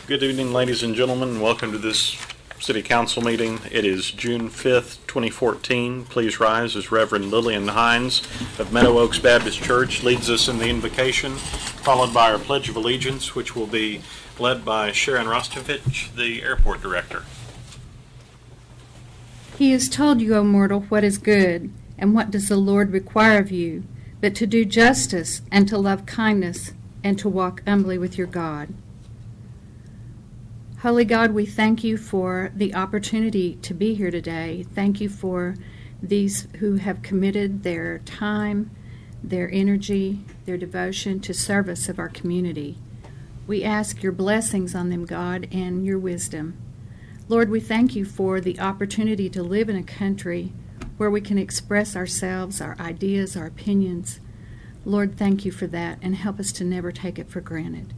Good evening, ladies and gentlemen. Welcome to this City Council meeting. It is June 5th, 2014. Please rise as Reverend Lillian Hines of Meadow Oaks Baptist Church leads us in the invocation, followed by our Pledge of Allegiance, which will be led by Sharon Rostovich, the airport director. He has told you, O mortal, what is good, and what does the Lord require of you, but to do justice, and to love kindness, and to walk humbly with your God. Holy God, we thank you for the opportunity to be here today. Thank you for these who have committed their time, their energy, their devotion to service of our community. We ask your blessings on them, God, and your wisdom. Lord, we thank you for the opportunity to live in a country where we can express ourselves, our ideas, our opinions. Lord, thank you for that, and help us to never take it for granted.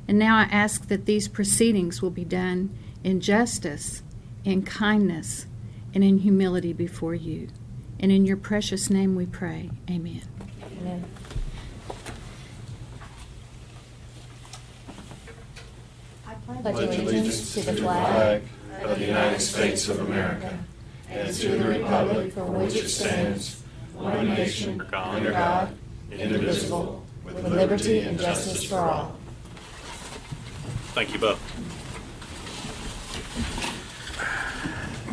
And now I ask that these proceedings will be done in justice, in kindness, and in humility before you. And in your precious name we pray. Amen. Amen. I pledge allegiance to the flag of the United States of America and to the republic for which it stands, one nation, under God, indivisible, with liberty and justice for all. Thank you both.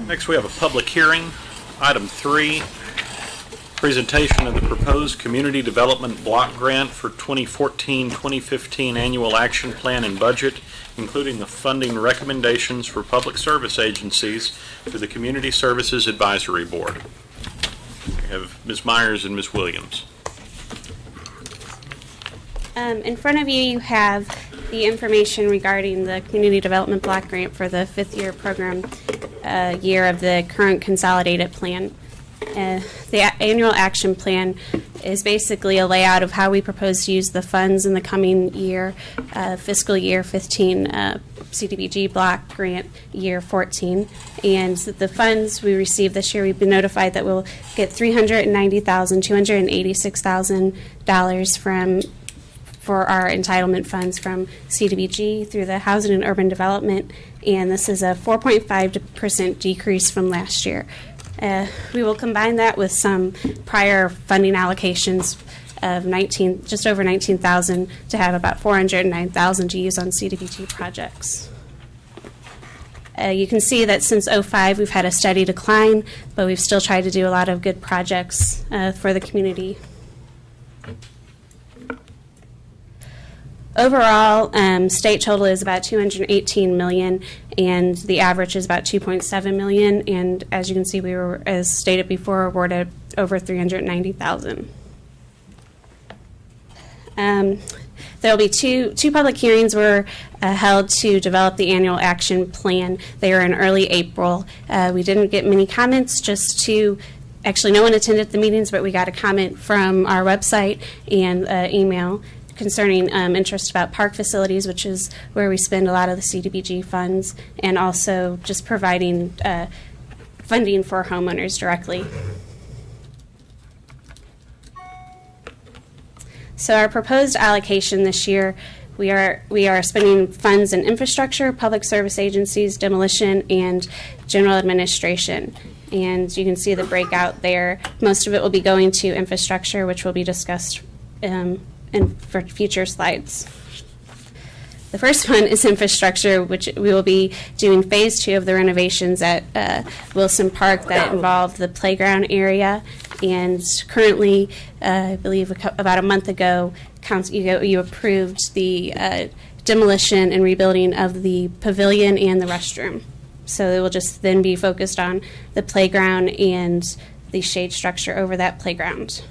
Next, we have a public hearing. Item 3, presentation of the proposed Community Development Block Grant for 2014-2015 Annual Action Plan and Budget, including the funding recommendations for public service agencies for the Community Services Advisory Board. We have Ms. Myers and Ms. Williams. In front of you, you have the information regarding the Community Development Block Grant for the 5th year program year of the current consolidated plan. The annual action plan is basically a layout of how we propose to use the funds in the coming year, fiscal year 15 CDBG block grant year 14. And the funds we received this year, we've been notified that we'll get $386,000 for our entitlement funds from CDBG through the Housing and Urban Development, and this is a 4.5% decrease from last year. We will combine that with some prior funding allocations of just over $19,000 to have about $409,000 to use on CDBG projects. You can see that since 2005 we've had a steady decline, but we've still tried to do a lot of good projects for the community. Overall, state total is about $218 million, and the average is about $2.7 million. And as you can see, we were, as stated before, awarded over $390,000. There will be two public hearings were held to develop the annual action plan. They were in early April. We didn't get many comments, actually no one attended the meetings, but we got a comment from our website and email concerning interest about park facilities, which is where we spend a lot of the CDBG funds, and also just providing funding for homeowners directly. So our proposed allocation this year, we are spending funds in infrastructure, public service agencies, demolition, and general administration. And you can see the breakout there. Most of it will be going to infrastructure, which will be discussed for future slides. The first one is infrastructure, which we will be doing phase 2 of the renovations at Wilson Park that involve the playground area. And currently, I believe about a month ago, you approved the demolition and rebuilding of the pavilion and the restroom. So it will just then be focused on the playground and the shade structure over that playground.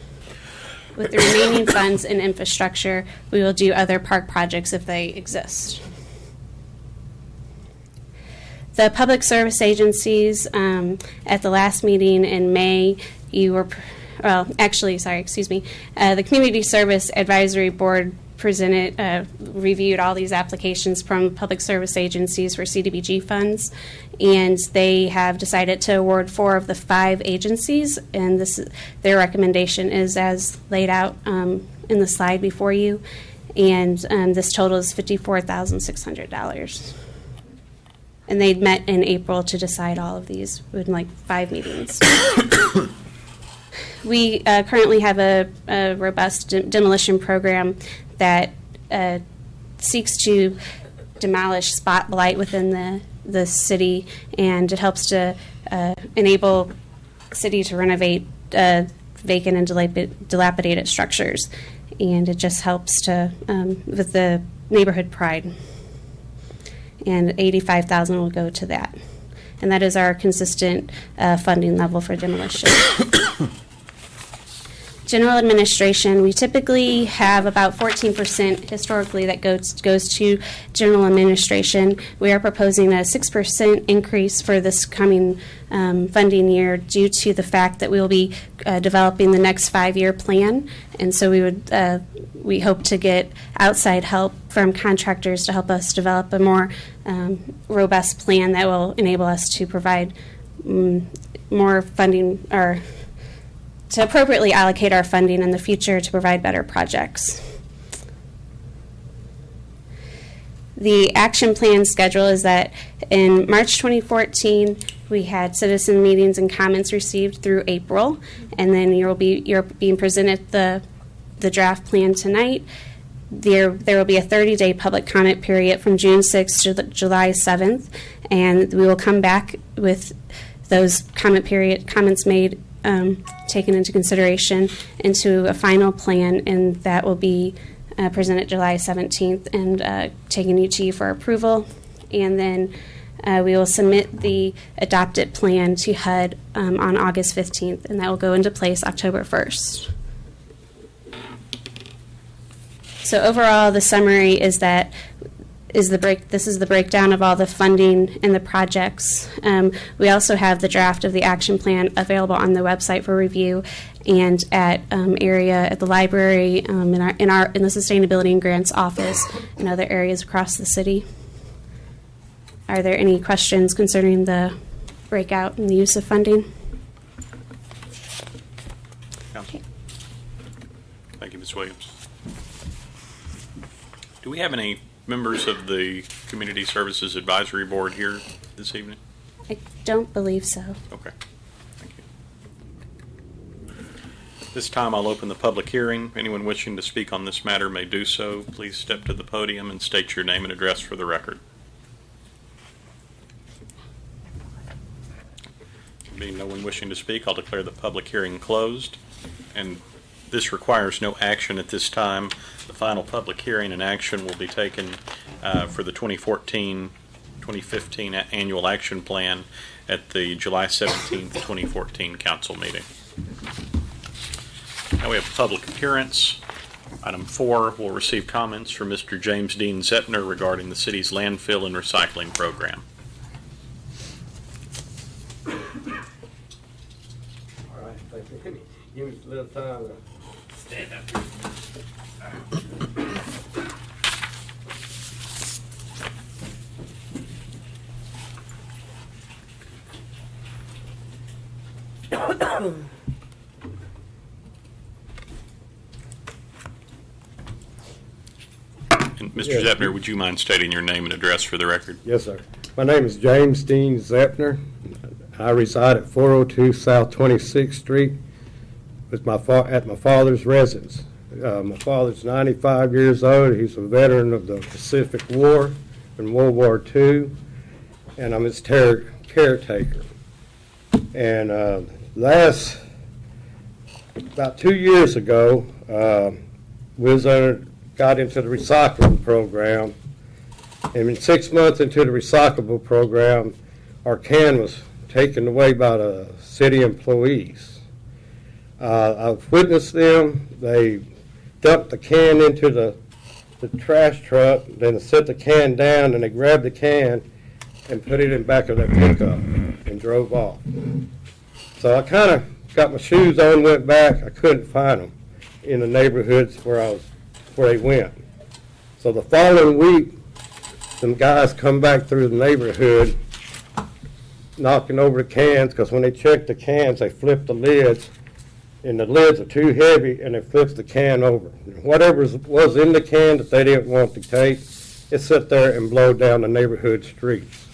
With the remaining funds in infrastructure, we will do other park projects if they exist. The public service agencies, at the last meeting in May, the Community Service Advisory Board reviewed all these applications from public service agencies for CDBG funds, and they have decided to award 4 of the 5 agencies, and their recommendation is as laid out in the slide before you, and this total is $54,600. And they met in April to decide all of these in like 5 meetings. We currently have a robust demolition program that seeks to demolish spot blight within the city, and it helps to enable the city to renovate vacant and dilapidated structures. And it just helps to with the neighborhood pride. And $85,000 will go to that. And that is our consistent funding level for demolition. General administration, we typically have about 14% historically that goes to general administration. We are proposing a 6% increase for this coming funding year due to the fact that we will be developing the next 5-year plan. And so we hope to get outside help from contractors to help us develop a more robust plan that will enable us to provide more funding, or to appropriately allocate our funding in the future to provide better projects. The action plan schedule is that in March 2014, we had citizen meetings and comments received through April, and then you're being presented the draft plan tonight. There will be a 30-day public comment period from June 6th to July 7th, and we will come back with those comments made taken into consideration into a final plan, and that will be presented July 17th and taken to you for approval. And then we will submit the adopted plan to HUD on August 15th, and that will go into place October 1st. So overall, the summary is that this is the breakdown of all the funding and the projects. We also have the draft of the action plan available on the website for review, and at the library, in the Sustainability and Grants office, and other areas across the city. Are there any questions concerning the breakout and the use of funding? Council. Thank you, Ms. Williams. Do we have any members of the Community Services Advisory Board here this evening? I don't believe so. Okay. Thank you. This time I'll open the public hearing. Anyone wishing to speak on this matter may do so. Please step to the podium and state your name and address for the record. Being no one wishing to speak, I'll declare the public hearing closed. And this requires no action at this time. The final public hearing and action will be taken for the 2014-2015 annual action plan at the July 17th, 2014 council meeting. Now we have public appearance. Item 4 will receive comments from Mr. James Dean Zettner regarding the city's landfill and recycling program. All right, thank you. Give me a little time to stand up. And Mr. Zettner, would you mind stating your name and address for the record? Yes, sir. My name is James Dean Zeppner. I reside at 402 South 26th Street with at my father's residence. My father's 95 years old. He's a veteran of the Pacific War in World War II, and I'm his caretaker. And about 2 years ago, we got into the recycling program, and in 6 months into the recyclable program, our can was taken away by the city employees. I've witnessed them. They dumped the can into the trash truck, then set the can down, and they grabbed the can and put it in the back of their pickup and drove off. So I kind of got my shoes on, went back. I couldn't find them in the neighborhoods where they went. So the following week, some guys come back through the neighborhood knocking over the cans, because when they checked the cans, they flipped the lids and the lids are too heavy, and it flips the can over. Whatever was in the can that they didn't want to take, it sit there and blow down the neighborhood streets.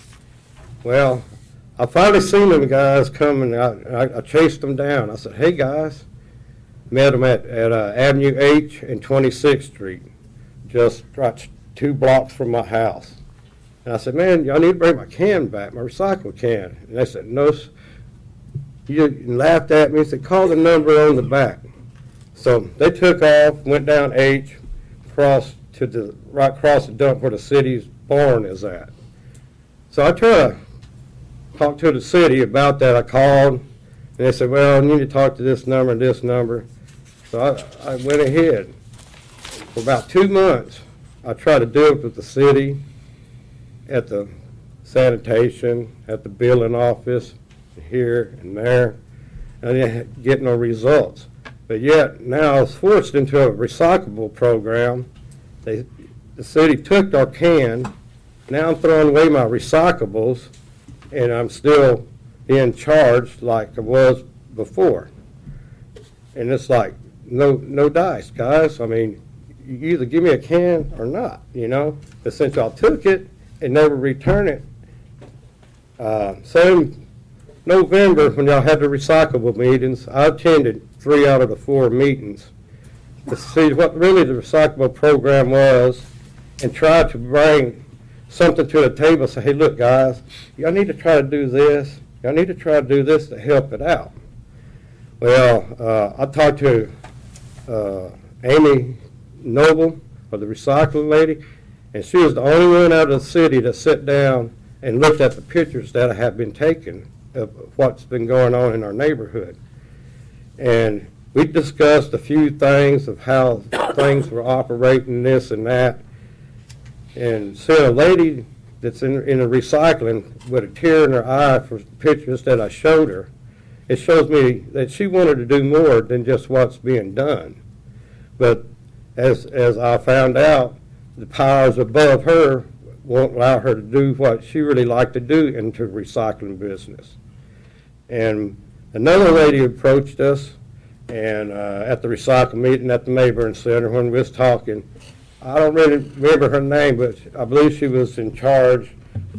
Well, I finally seen them guys coming. I chased them down. I said, "Hey guys," met them at Avenue H and 26th Street, just right 2 blocks from my house. And I said, "Man, y'all need to bring my can back, my recycle can." And they said, "No." You laughed at me and said, "Call the number on the back." So they took off, went down H, crossed to right across the dump where the city's barn is at. So I tried to talk to the city about that. I called, and they said, "Well, you need to talk to this number and this number." So I went ahead. For about 2 months, I tried to do it with the city, at the sanitation, at the billing office, here and there, and I didn't get no results. But yet, now I was forced into a recyclable program. The city took our can. Now I'm throwing away my recyclables, and I'm still being charged like I was before. And it's like, no dice, guys. I mean, you either give me a can or not, you know. But since y'all took it and never returned it, so in November, when y'all had the recyclable meetings, I attended 3 out of the 4 meetings to see what really the recyclable program was, and tried to bring something to the table. Say, "Hey, look, guys, y'all need to try to do this. Y'all need to try to do this to help it out." Well, I talked to Amy Noble, or the recycling lady, and she was the only one out of the city that sat down and looked at the pictures that have been taken of what's been going on in our neighborhood. And we discussed a few things of how things were operating, this and that. And seeing a lady that's in the recycling with a tear in her eye for pictures that I showed her, it shows me that she wanted to do more than just what's being done. But as I found out, the powers above her won't allow her to do what she really liked to do into the recycling business. And another lady approached us, and at the recycle meeting at the Mayburn Center when we was talking, I don't really remember her name, but I believe she was in charge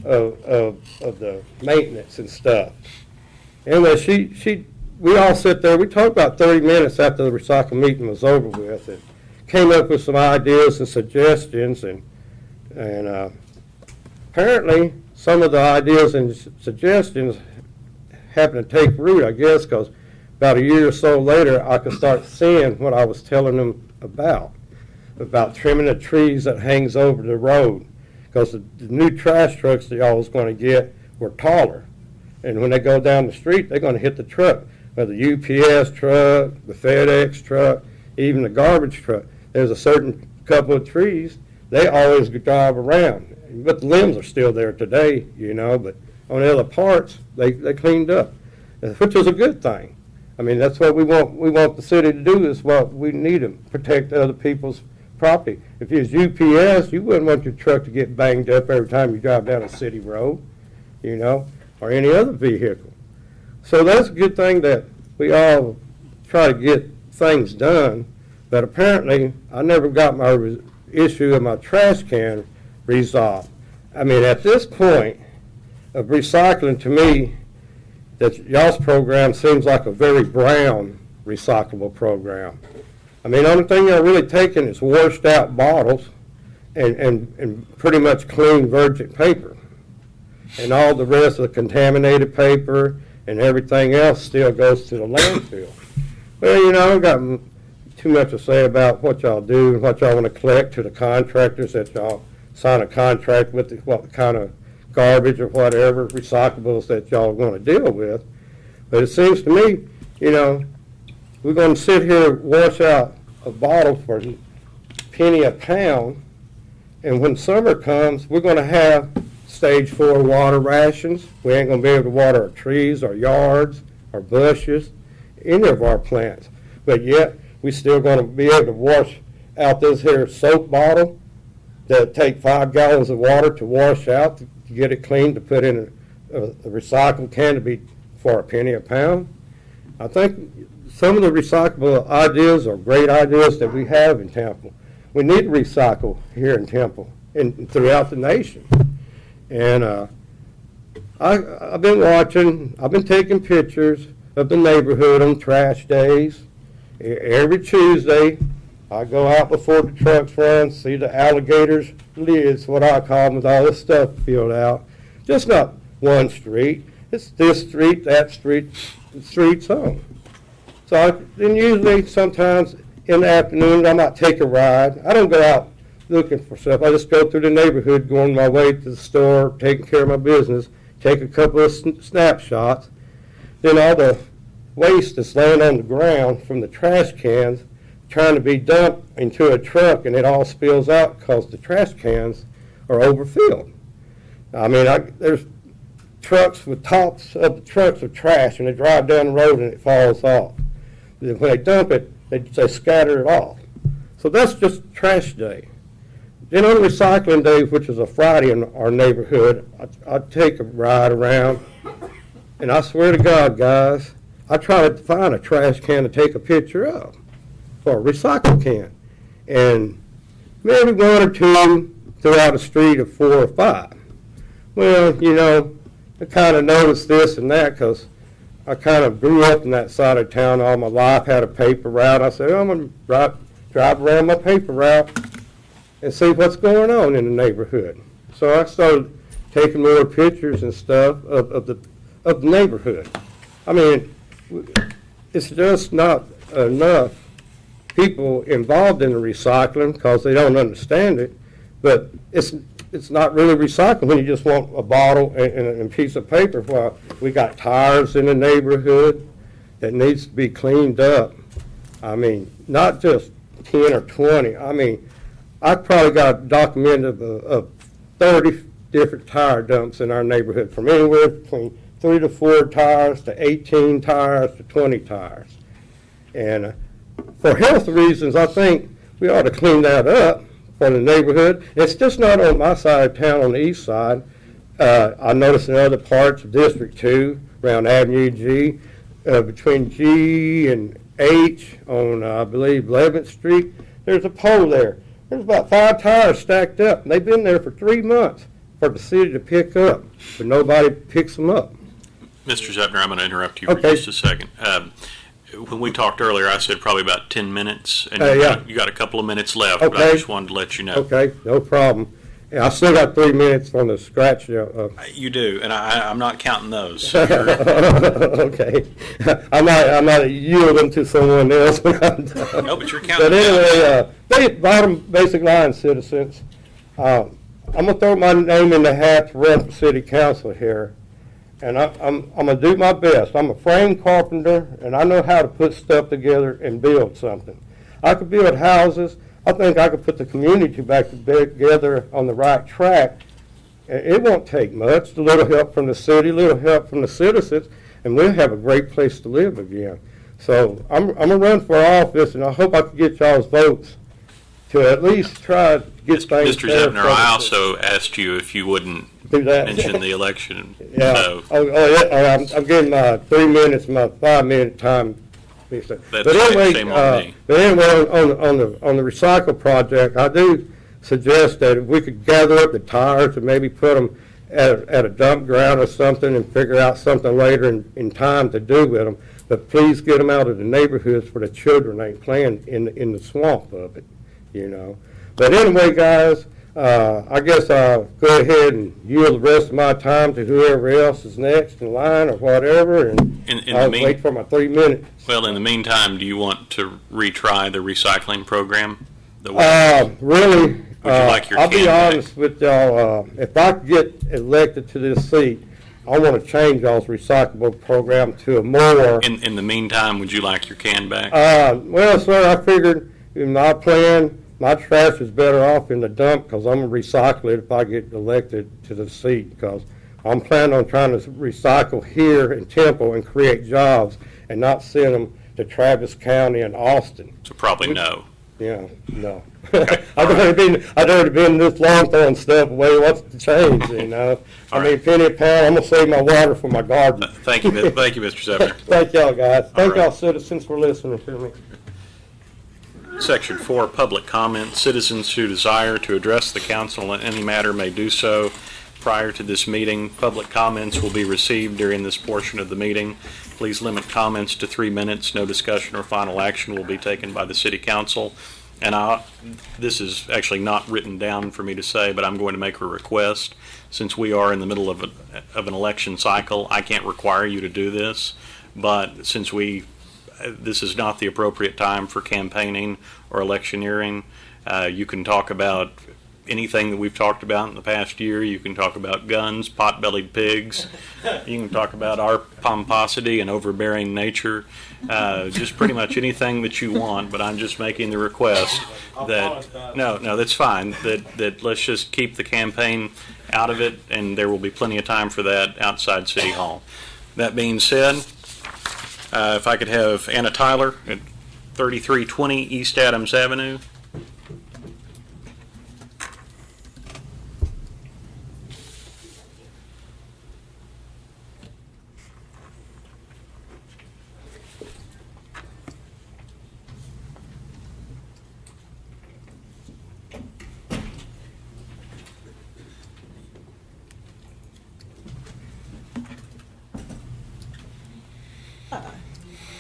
of the maintenance and stuff. Anyway, we all sit there. We talked about 30 minutes after the recycle meeting was over with, and came up with some ideas and suggestions, and apparently some of the ideas and suggestions happened to take root, I guess, because about a year or so later, I could start seeing what I was telling them about trimming the trees that hangs over the road, because the new trash trucks that y'all was going to get were taller, and when they go down the street, they're going to hit the truck, whether the UPS truck, the FedEx truck, even the garbage truck. There's a certain couple of trees, they always drive around, but the limbs are still there today, you know, but on the other parts, they cleaned up, which is a good thing. I mean, that's what we want the city to do, is what we need to protect other people's property. If you was UPS, you wouldn't want your truck to get banged up every time you drive down a city road, you know, or any other vehicle. So that's a good thing that we all try to get things done, but apparently I never got my issue of my trash can resolved. I mean, at this point of recycling, to me, that y'all's program seems like a very brown recyclable program. I mean, the only thing y'all really taking is washed out bottles and pretty much clean virgin paper. And all the rest of the contaminated paper and everything else still goes to the landfill. Well, you know, I've got too much to say about what y'all do and what y'all want to collect to the contractors that y'all sign a contract with, what kind of garbage or whatever, recyclables that y'all are going to deal with. But it seems to me, you know, we're going to sit here and wash out a bottle for a penny a pound, and when summer comes, we're going to have stage 4 water rations. We ain't going to be able to water our trees, our yards, our bushes, any of our plants. But yet, we're still going to be able to wash out this here soap bottle that take 5 gallons of water to wash out, to get it clean, to put in a recycled can to be for a penny a pound. I think some of the recyclable ideas are great ideas that we have in Temple. We need to recycle here in Temple and throughout the nation. And I've been watching, I've been taking pictures of the neighborhood on trash days. Every Tuesday, I go out before the trucks run, see the alligators' lids, what I call them, with all this stuff filled out. Just not one street. It's this street, that street, the streets home. So then usually sometimes in the afternoon I might take a ride. I don't go out looking for stuff. I just go through the neighborhood, going my way to the store, taking care of my business, take a couple of snapshots. Then all the waste that's laying on the ground from the trash cans trying to be dumped into a truck, and it all spills out because the trash cans are overfilled. I mean, there's trucks with tops of the trucks of trash, and they drive down the road and it falls off. When they dump it, they scatter it off. So that's just trash day. Then on recycling day, which is a Friday in our neighborhood, I take a ride around, and I swear to God, guys, I try to find a trash can to take a picture of, or a recycle can. And maybe one or two throughout a street of 4 or 5. Well, you know, I kind of noticed this and that because I kind of grew up in that side of town all my life, had a paper route. I said, I'm going to drive around my paper route and see what's going on in the neighborhood. So I started taking more pictures and stuff of the neighborhood. I mean, it's just not enough people involved in the recycling because they don't understand it, but it's not really recycling when you just want a bottle and a piece of paper. Well, we got tires in the neighborhood that needs to be cleaned up. I mean, not just 10 or 20. I mean, I've probably got documented of 30 different tire dumps in our neighborhood, from anywhere between 3 to 4 tires to 18 tires to 20 tires. And for health reasons, I think we ought to clean that up for the neighborhood. It's just not on my side of town, on the east side. I noticed in other parts of District 2, around Avenue G, between G and H on, I believe, 11th Street, there's a pole there. There's about 5 tires stacked up, and they've been there for 3 months for the city to pick up, but nobody picks them up. Mr. Zepner, I'm going to interrupt you for Okay. just a second. When we talked earlier, I said probably about 10 minutes, and Yeah. you got a couple of minutes left, but I Okay. just wanted to let you know. Okay, no problem. And I still got 3 minutes on the scratch. You do, and I'm not counting those. So you're- Okay. I might yield them to someone else when I'm done. no, but you're counting But them. anyway, bottom basic line, citizens, I'm going to throw my name in the hat to run for city council here. And I'm going to do my best. I'm a frame carpenter, and I know how to put stuff together and build something. I could build houses. I think I could put the community back together on the right track. It won't take much. A little help from the city, a little help from the citizens, and we'll have a great place to live again. So I'm going to run for office, and I hope I can get y'all's votes to at least try to get things Mr. better Zepner, for I the also asked you if you wouldn't Do that. mention the election. Yeah. So Yeah. I'm getting my 3 minutes, my 5-minute time. That's shame on me. But anyway, on the recycle project, I do suggest that if we could gather up the tires and maybe put them at a dump ground or something and figure out something later in time to do with them. But please get them out of the neighborhoods where the children ain't playing in the swamp of it, you know. But anyway, guys, I guess I'll go ahead and yield the rest of my time to whoever else is next in line or whatever, and In I'll the wait for my 3 minutes. Well, in the meantime, do you want to retry the recycling program? Really, Would you like your I'll be can back? honest with y'all, if I could get elected to this seat, I want to change y'all's recyclable program to a more, In the meantime, would you like your can back? well, sir, I figured in my plan, my trash is better off in the dump because I'm going to recycle it if I get elected to the seat, because I'm planning on trying to recycle here in Temple and create jobs and not send them to Travis County and Austin. So probably no. Yeah, no. I'd already been this long throwing stuff away. What's the change, you know? All I mean, right. penny a pound, I'm gonna save my water for my garden. Thank you, thank you, Mr. Zepner. Thank y'all, guys. Thank right. y'all citizens for listening to me. Section 4, public comment. Citizens who desire to address the council on any matter may do so prior to this meeting. Public comments will be received during this portion of the meeting. Please limit comments to 3 minutes. No discussion or final action will be taken by the city council. And this is actually not written down for me to say, but I'm going to make a request. Since we are in the middle of an election cycle, I can't require you to do this, but since this is not the appropriate time for campaigning or electioneering, you can talk about anything that we've talked about in the past year. You can talk about guns, pot-bellied pigs. You can talk about our pomposity and overbearing nature. Just pretty much anything that you want, but I'm just making the request that, no, that's fine, that let's just keep the campaign out of it, and there will be plenty of time for that outside City Hall. That being said, if I could have Anna Tyler at 3320 East Adams Avenue.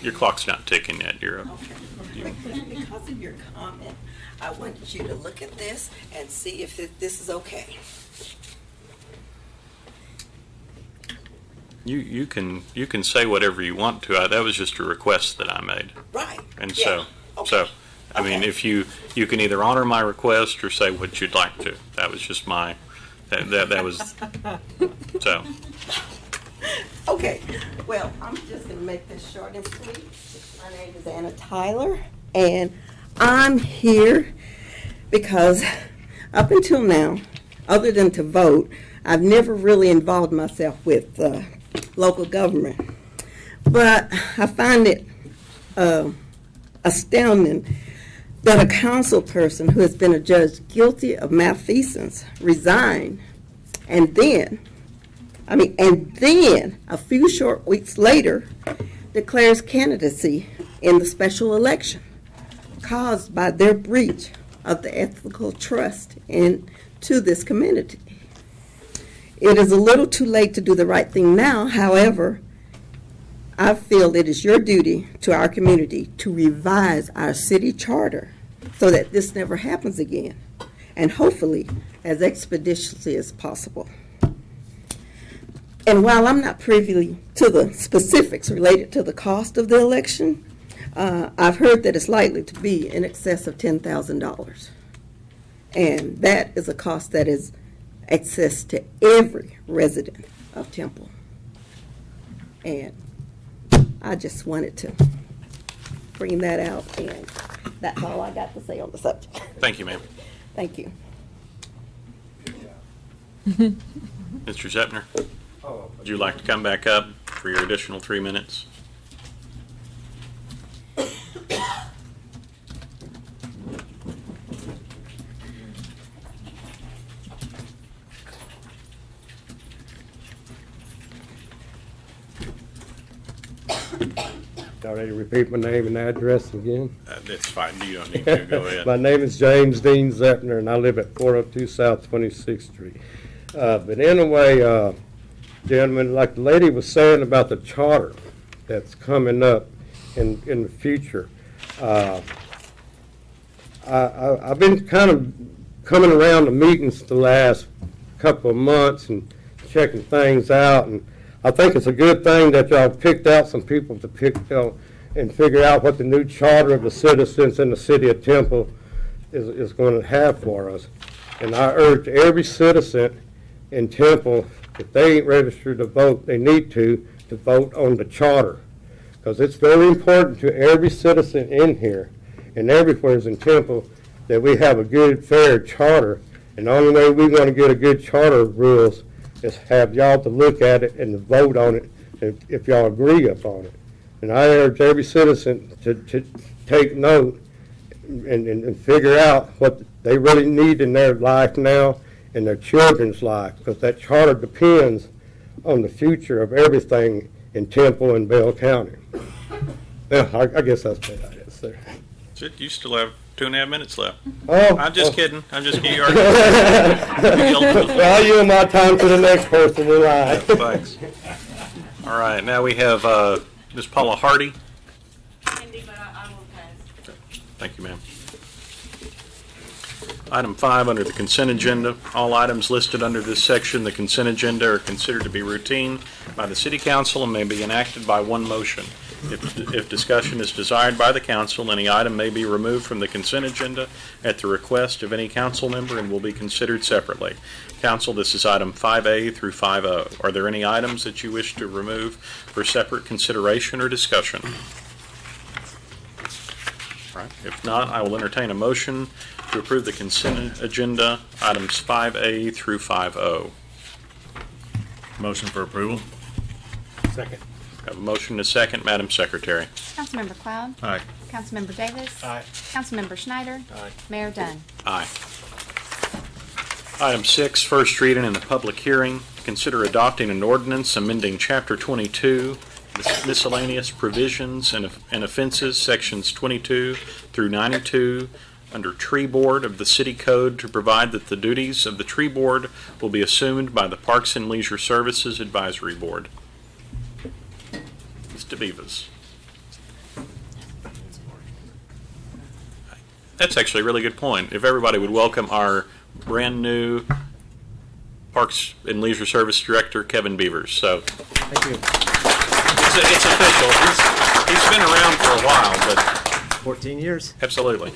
Your clock's not ticking yet. You're up. Because of your comment, I want you to look at this and see if this is okay. You can say whatever you want to. That was just a request that I made, Right. and Yeah. I mean, Okay. if you can either honor my request or say what you'd like to. That was just my that was so. Okay, well, I'm just gonna make this short and sweet. My name is Anna Tyler, and I'm here because up until now, other than to vote, I've never really involved myself with local government. But I find it astounding that a council person who has been adjudged guilty of malfeasance resigned, and then a few short weeks later declares candidacy in the special election caused by their breach of the ethical trust into this community. It is a little too late to do the right thing now. However, I feel it is your duty to our community to revise our city charter so that this never happens again, and hopefully as expeditiously as possible. And while I'm not privy to the specifics related to the cost of the election, I've heard that it's likely to be in excess of $10,000. And that is a cost that is access to every resident of Temple. And I just wanted to bring that out, and that's all I got to say on the subject. Thank you, ma'am. Thank you. Mr. Zepner, would you like to come back up for your additional 3 minutes? Y'all ready to repeat my name and address again? That's fine. You don't need to. Go ahead. My name is James Dean Zepner, and I live at 402 South 26th Street. But anyway, gentlemen, like the lady was saying about the charter that's coming up in the future, I've been kind of coming around to meetings the last couple of months and checking things out, and I think it's a good thing that y'all picked out some people to pick out and figure out what the new charter of the citizens in the city of Temple is going to have for us. And I urge every citizen in Temple, if they ain't registered to vote, they need to vote on the charter. Because it's very important to every citizen in here and everywhere in Temple that we have a good, fair charter. And the only way we're going to get a good charter of rules is have y'all to look at it and to vote on it if y'all agree upon it. And I urge every citizen to take note, and figure out what they really need in their life now and their children's life, because that charter depends on the future of everything in Temple and Bell County. Yeah, I guess that's what that is there. You still have 2.5 minutes left. Oh, I'm just kidding. I'm just kidding. You are- Well, I'll yield my time to the next person in line. Thanks. All right, now we have Ms. Paula Hardy. Thank you, ma'am. Item 5 under the consent agenda. All items listed under this section, the consent agenda, are considered to be routine by the City Council and may be enacted by one motion. If discussion is desired by the council, any item may be removed from the consent agenda at the request of any council member and will be considered separately. Council, this is item 5A through 5O. Are there any items that you wish to remove for separate consideration or discussion? All right. If not, I will entertain a motion to approve the consent agenda, items 5A through 5O. Motion for approval. Second. I have a motion and a second. Madam Secretary. Councilmember Cloud? Aye. Councilmember Davis? Aye. Councilmember Schneider? Aye. Mayor Dunn? Aye. Item 6, first reading and a public hearing. Consider adopting an ordinance amending Chapter 22, miscellaneous provisions and offenses, sections 22 through 92, under Tree Board of the City Code to provide that the duties of the Tree Board will be assumed by the Parks and Leisure Services Advisory Board. Mr. Beavers. That's actually a really good point. If everybody would welcome our brand-new Parks and Leisure Service Director, Kevin Beavers. So Thank you. it's official. He's been around for a while, but 14 years. absolutely.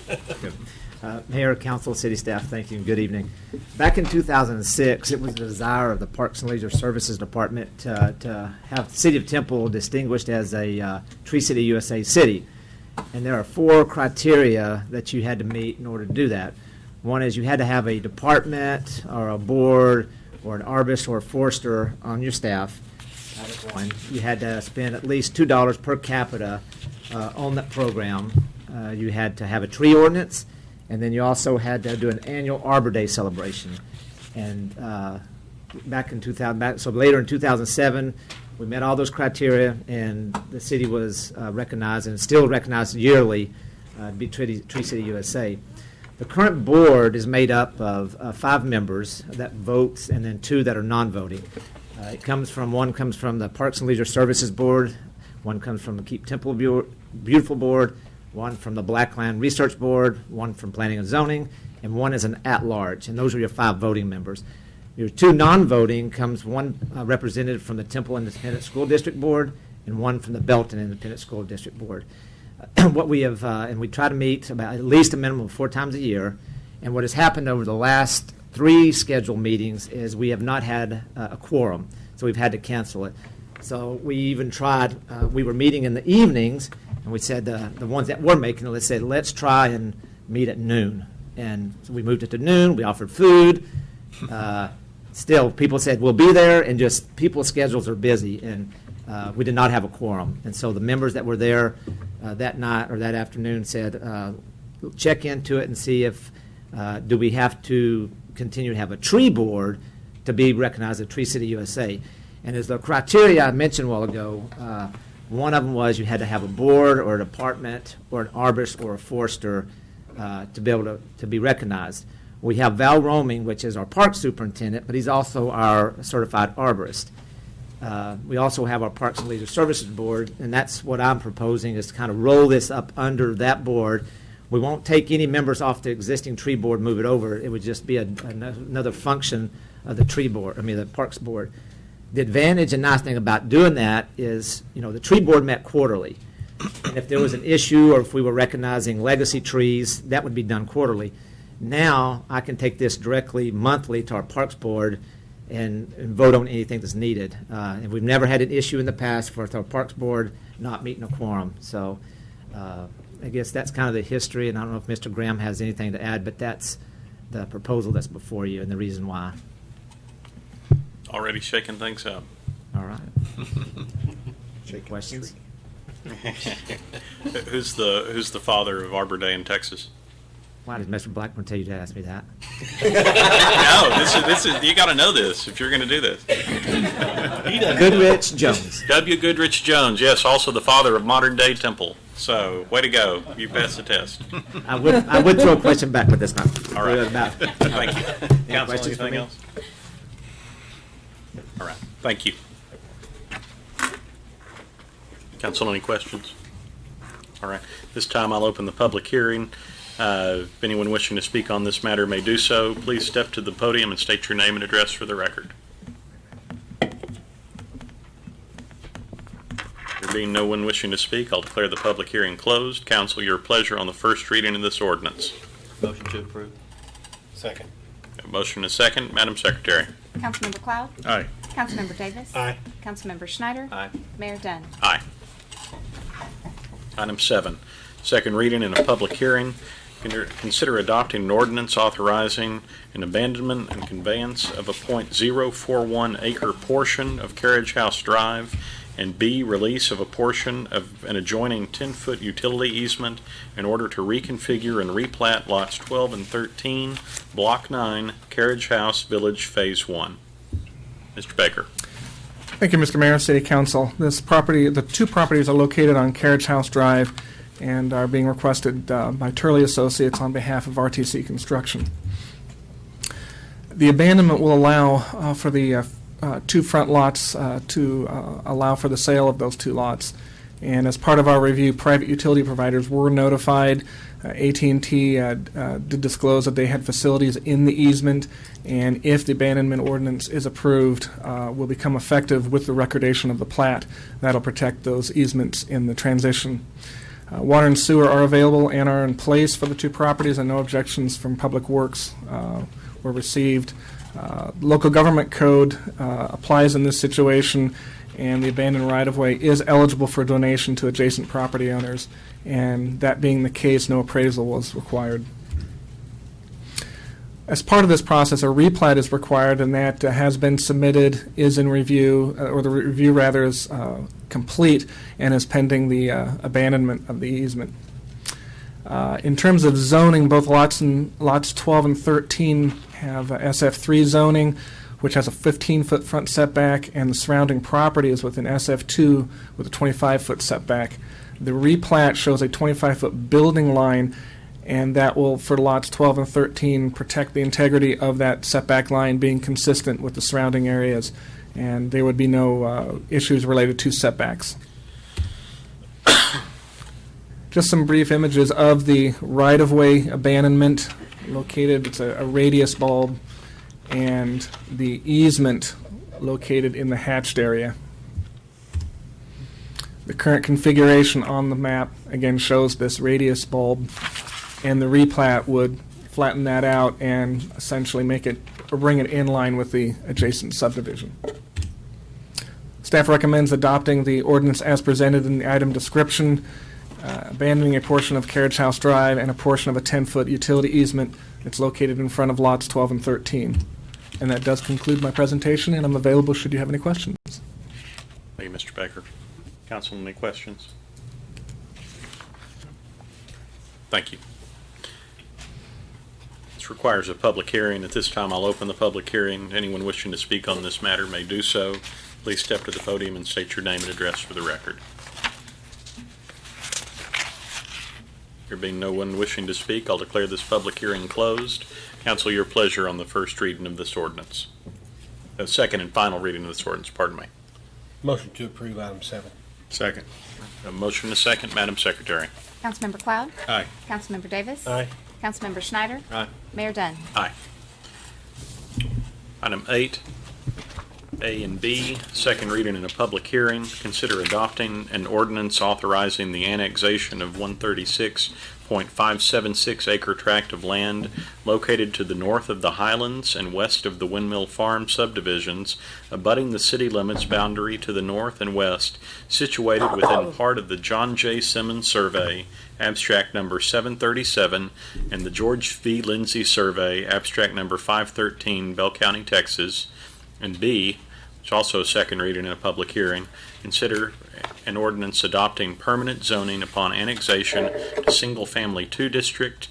Mayor, council, city staff, thank you and good evening. Back in 2006, it was the desire of the Parks and Leisure Services Department to have the city of Temple distinguished as a Tree City USA city. And there are 4 criteria that you had to meet in order to do that. One is you had to have a department or a board or an arborist or a forester on your staff. That was one. You had to spend at least $2 per capita on that program. You had to have a tree ordinance, and then you also had to do an annual Arbor Day celebration. And back in 2000, so later in 2007, we met all those criteria, and the city was recognized and still recognized yearly to be Tree City USA. The current board is made up of 5 members that votes, and then 2 that are non-voting. One comes from the Parks and Leisure Services Board, one comes from the Keep Temple Beautiful Board, one from the Blackland Research Board, one from Planning and Zoning, and one is an at-large. And those are your 5 voting members. Your 2 non-voting comes one representative from the Temple Independent School District Board and one from the Belton Independent School District Board. What we have, and we try to meet about at least a minimum of 4 times a year. And what has happened over the last 3 scheduled meetings is we have not had a quorum, so we've had to cancel it. So we even tried, we were meeting in the evenings, and we said the ones that were making it, let's try and meet at noon. And so we moved it to noon, we offered food. Still, people said, we'll be there, and just people's schedules are busy, and we did not have a quorum. And so the members that were there that night or that afternoon said, check into it and see if, do we have to continue to have a tree board to be recognized as Tree City USA. And as the criteria I mentioned a while ago, one of them was you had to have a board or a department or an arborist or a forester to be able to be recognized. We have Val Roaming, which is our park superintendent, but he's also our certified arborist. We also have our Parks and Leisure Services Board, and that's what I'm proposing is to kind of roll this up under that board. We won't take any members off the existing tree board, move it over. It would just be another function of the tree board, the Parks Board. The advantage and nice thing about doing that is, the tree board met quarterly. And if there was an issue or if we were recognizing legacy trees, that would be done quarterly. Now I can take this directly monthly to our Parks Board and vote on anything that's needed. And we've never had an issue in the past for our Parks Board not meeting a quorum. So I guess that's kind of the history, and I don't know if Mr. Graham has anything to add, but that's the proposal that's before you and the reason why. Already shaking things up. All right. Questions? Who's the father of Arbor Day in Texas? Why did Mr. Blackburn tell you to ask me that? No, this is you got to know this if you're going to do this. Goodrich Jones. W. Goodrich Jones, yes, also the father of modern day Temple. So, way to go. You passed the test. I would throw a question back, but that's not. All right. About. Thank you. Council, questions for anything me? else? All right. Thank you. Council, any questions? All right. This time I'll open the public hearing. If anyone wishing to speak on this matter may do so. Please step to the podium and state your name and address for the record. There being no one wishing to speak, I'll declare the public hearing closed. Council, your pleasure on the first reading of this ordinance. Motion to approve. Second. A motion and a second. Madam Secretary. Councilmember Cloud? Aye. Councilmember Davis? Aye. Councilmember Schneider? Aye. Mayor Dunn? Aye. Item 7, second reading and a public hearing. Consider adopting an ordinance authorizing an abandonment and conveyance of a .041 acre portion of Carriage House Drive, and B, release of a portion of an adjoining 10-foot utility easement in order to reconfigure and replat lots 12 and 13, Block 9, Carriage House Village, Phase 1. Mr. Baker. Thank you, Mr. Mayor, City Council. This property, the two properties are located on Carriage House Drive and are being requested by Turley Associates on behalf of RTC Construction. The abandonment will allow for the two front lots to allow for the sale of those two lots. And as part of our review, private utility providers were notified. AT&T did disclose that they had facilities in the easement, and if the abandonment ordinance is approved, will become effective with the recordation of the plat. That'll protect those easements in the transition. Water and sewer are available and are in place for the two properties, and no objections from Public Works were received. Local government code applies in this situation, and the abandoned right-of-way is eligible for donation to adjacent property owners, and that being the case, no appraisal was required. As part of this process, a replat is required, and that has been submitted, is in review, or the review rather is complete, and is pending the abandonment of the easement. In terms of zoning, both lots 12 and 13 have SF3 zoning, which has a 15-foot front setback, and the surrounding property is within SF2 with a 25-foot setback. The replat shows a 25-foot building line, and that will, for lots 12 and 13, protect the integrity of that setback line being consistent with the surrounding areas, and there would be no issues related to setbacks. Just some brief images of the right-of-way abandonment located. It's a radius bulb, and the easement located in the hatched area. The current configuration on the map, again, shows this radius bulb, and the replat would flatten that out and essentially make it, or bring it in line with the adjacent subdivision. Staff recommends adopting the ordinance as presented in the item description, abandoning a portion of Carriage House Drive and a portion of a 10-foot utility easement that's located in front of lots 12 and 13. And that does conclude my presentation, and I'm available should you have any questions. Thank you, Mr. Baker. Council, any questions? Thank you. This requires a public hearing. At this time, I'll open the public hearing. Anyone wishing to speak on this matter may do so. Please step to the podium and state your name and address for the record. There being no one wishing to speak, I'll declare this public hearing closed. Council, your pleasure on the first reading of this ordinance. Second and final reading of this ordinance, pardon me. Motion to approve item 7. Second. A motion and a second. Madam Secretary. Councilmember Cloud? Aye. Councilmember Davis? Aye. Councilmember Schneider? Aye. Mayor Dunn? Aye. Item 8, A and B, second reading in a public hearing. Consider adopting an ordinance authorizing the annexation of 136.576 acre tract of land located to the north of the Highlands and west of the Windmill Farm subdivisions, abutting the city limits boundary to the north and west, situated within part of the John J. Simmons Survey, abstract number 737, and the George V. Lindsay Survey, abstract number 513, Bell County, Texas. And B, which also a second reading in a public hearing, consider an ordinance adopting permanent zoning upon annexation to single-family 2 district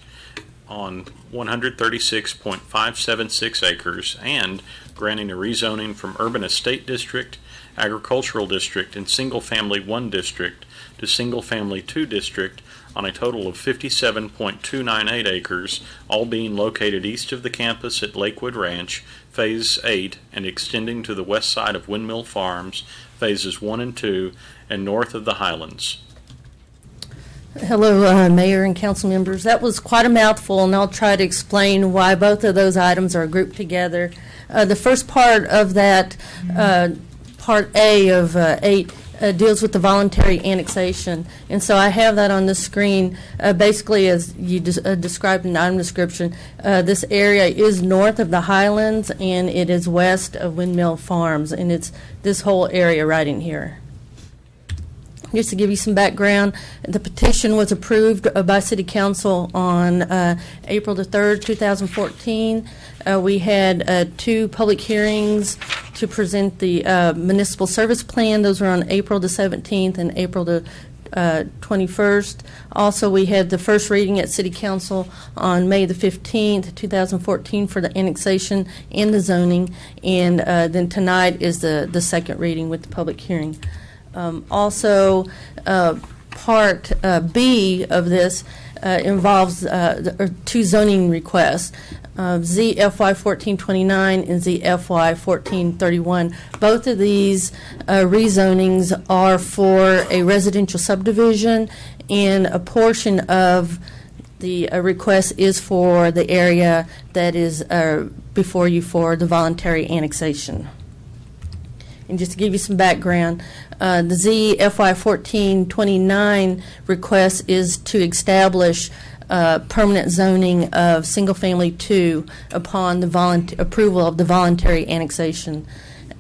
on 136.576 acres and granting a rezoning from Urban Estate District, Agricultural District, and Single Family 1 District to Single Family 2 District on a total of 57.298 acres, all being located east of the campus at Lakewood Ranch, Phase 8, and extending to the west side of Windmill Farms, Phases 1 and 2, and north of the Highlands. Hello, Mayor and council members. That was quite a mouthful, and I'll try to explain why both of those items are grouped together. The first part of that, Part A of 8, deals with the voluntary annexation. And so I have that on the screen. Basically, as you described in the item description, this area is north of the Highlands, and it is west of Windmill Farms, and it's this whole area right in here. Just to give you some background, the petition was approved by City Council on April the 3rd, 2014. We had 2 public hearings to present the municipal service plan. Those were on April the 17th and April the 21st. Also, we had the first reading at City Council on May the 15th, 2014 for the annexation and the zoning. And then tonight is the second reading with the public hearing. Also, Part B of this involves 2 zoning requests, ZFY 1429 and ZFY 1431. Both of these rezonings are for a residential subdivision, and a portion of the request is for the area that is before you for the voluntary annexation. And just to give you some background, the ZFY 1429 request is to establish permanent zoning of single-family 2 upon the approval of the voluntary annexation.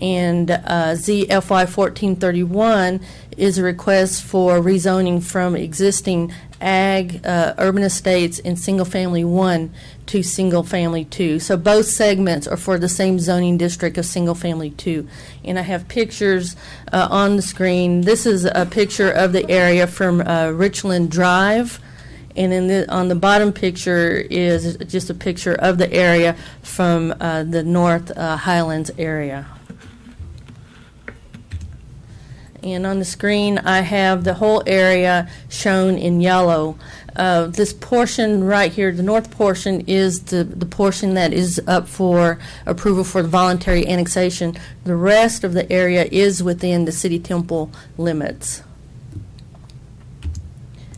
And ZFY 1431 is a request for rezoning from existing ag, urban estates, and single-family 1 to single-family 2. So both segments are for the same zoning district of single-family 2. And I have pictures on the screen. This is a picture of the area from Richland Drive. And then on the bottom picture is just a picture of the area from the North Highlands area. And on the screen, I have the whole area shown in yellow. This portion right here, the north portion, is the portion that is up for approval for the voluntary annexation. The rest of the area is within the City Temple limits.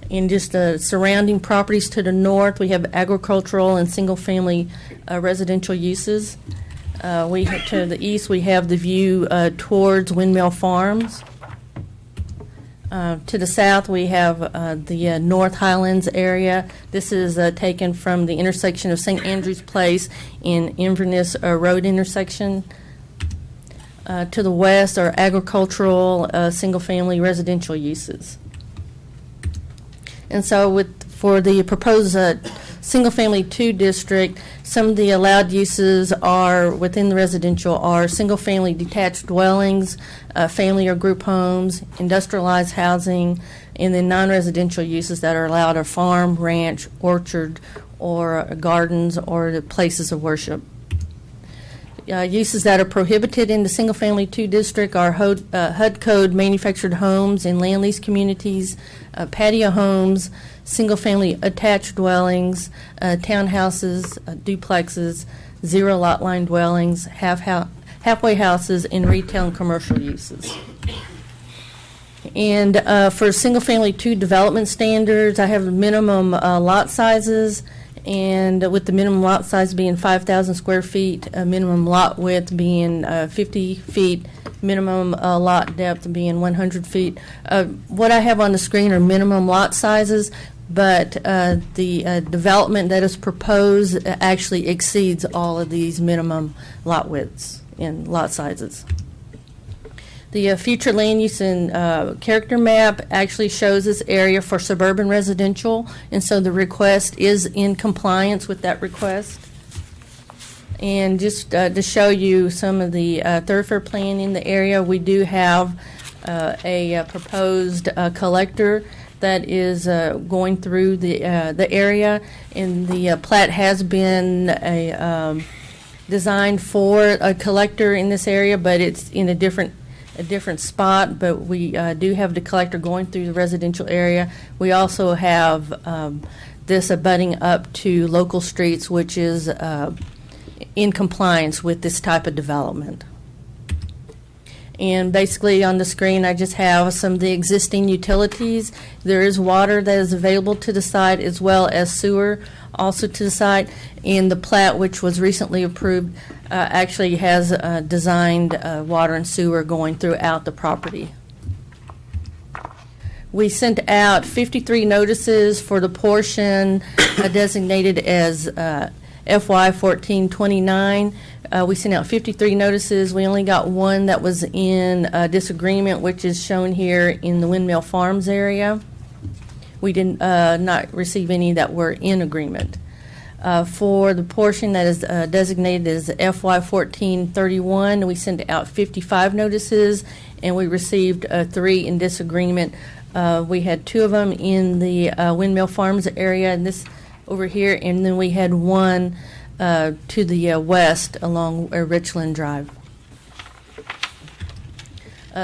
And just the surrounding properties to the north, we have agricultural and single-family residential uses. To the east, we have the view towards Windmill Farms. To the south, we have the North Highlands area. This is taken from the intersection of St. Andrew's Place and Inverness Road intersection. To the west are agricultural, single-family residential uses. And so for the proposed single-family 2 district, some of the allowed uses are within the residential are single-family detached dwellings, family or group homes, industrialized housing, and then non-residential uses that are allowed are farm, ranch, orchard, or gardens, or the places of worship. Uses that are prohibited in the single-family 2 district are HUD code manufactured homes and land lease communities, patio homes, single-family attached dwellings, townhouses, duplexes, zero lot line dwellings, halfway houses, and retail and commercial uses. And for single-family 2 development standards, I have minimum lot sizes, and with the minimum lot size being 5,000 square feet, minimum lot width being 50 feet, minimum lot depth being 100 feet. What I have on the screen are minimum lot sizes, but the development that is proposed actually exceeds all of these minimum lot widths and lot sizes. The future land use and character map actually shows this area for suburban residential, and so the request is in compliance with that request. And just to show you some of the thoroughfare plan in the area, we do have a proposed collector that is going through the area, and the plat has been designed for a collector in this area, but it's in a different spot. But we do have the collector going through the residential area. We also have this abutting up to local streets, which is in compliance with this type of development. And basically on the screen I just have some of the existing utilities. There is water that is available to the site, as well as sewer also to the site. And the plat, which was recently approved, actually has designed water and sewer going throughout the property. We sent out 53 notices for the portion designated as FY 1429. We sent out 53 notices. We only got one that was in disagreement, which is shown here in the Windmill Farms area. We did not receive any that were in agreement. For the portion that is designated as FY 1431, we sent out 55 notices, and we received 3 in disagreement. We had 2 of them in the Windmill Farms area, and this over here, and then we had 1 to the west along Richland Drive.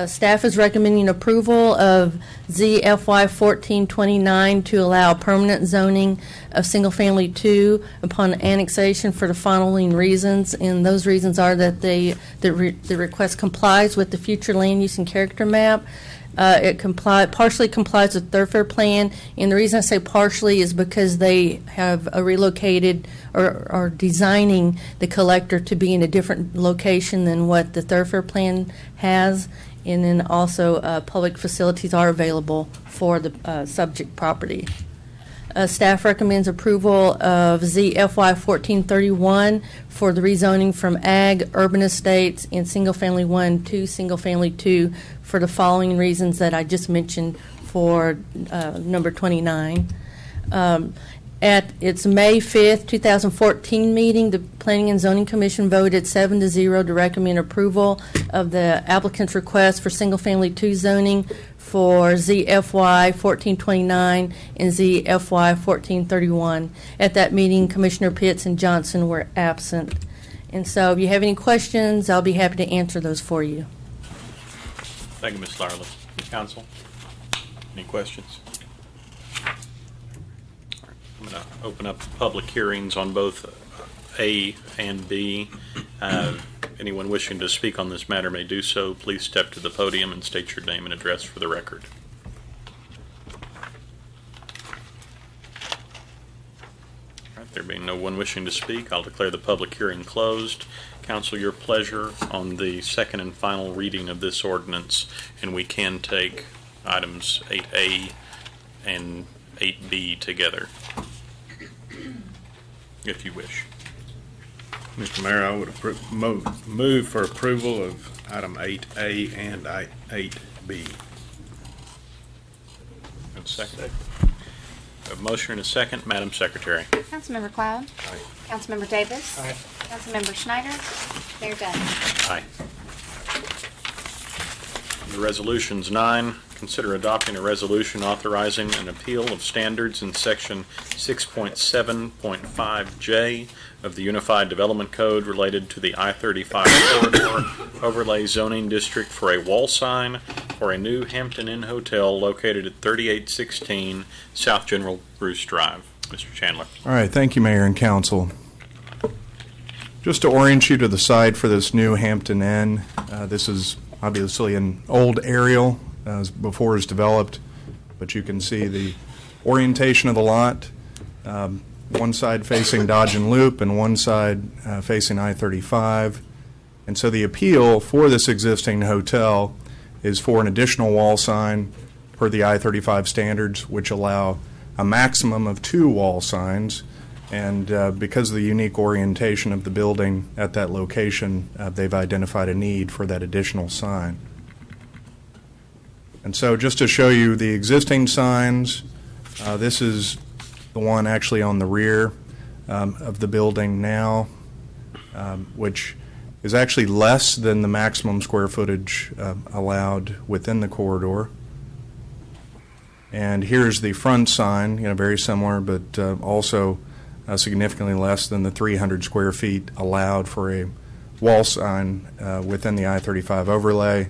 Staff is recommending approval of ZFY 1429 to allow permanent zoning of single-family 2 upon annexation for the following reasons, and those reasons are that the request complies with the future land use and character map. It partially complies with thoroughfare plan, and the reason I say partially is because they have relocated or are designing the collector to be in a different location than what the thoroughfare plan has, and then also public facilities are available for the subject property. Staff recommends approval of ZFY 1431 for the rezoning from ag, urban estates, and single-family 1 to single-family 2 for the following reasons that I just mentioned for number 29. At its May 5th, 2014 meeting, the Planning and Zoning Commission voted 7-0 to recommend approval of the applicant's request for single-family 2 zoning for ZFY 1429 and ZFY 1431. At that meeting, Commissioner Pitts and Johnson were absent. And so if you have any questions, I'll be happy to answer those for you. Thank you, Ms. Larley. Council, any questions? All right, I'm going to open up public hearings on both A and B. Anyone wishing to speak on this matter may do so. Please step to the podium and state your name and address for the record. All right, there being no one wishing to speak, I'll declare the public hearing closed. Council, your pleasure on the second and final reading of this ordinance, and we can take items 8A and 8B together, if you wish. Mr. Mayor, I would move for approval of item 8A and 8B. Have a second. A motion and a second. Madam Secretary. Councilmember Cloud. Aye. Councilmember Davis. Aye. Councilmember Schneider. Mayor Dunn. Aye. The resolution's 9. Consider adopting a resolution authorizing an appeal of standards in Section 6.7.5J of the Unified Development Code related to the I-35 corridor overlay zoning district for a wall sign for a new Hampton Inn hotel located at 3816 South General Bruce Drive. Mr. Chandler. All right, thank you, Mayor and Council. Just to orient you to the site for this new Hampton Inn, this is obviously an old aerial before it was developed, but you can see the orientation of the lot. One side facing Dodge and Loop and one side facing I-35. And so the appeal for this existing hotel is for an additional wall sign per the I-35 standards, which allow a maximum of 2 wall signs. And because of the unique orientation of the building at that location, they've identified a need for that additional sign. And so just to show you the existing signs, this is the one actually on the rear of the building now, which is actually less than the maximum square footage allowed within the corridor. And here's the front sign, very similar, but also significantly less than the 300 square feet allowed for a wall sign within the I-35 overlay.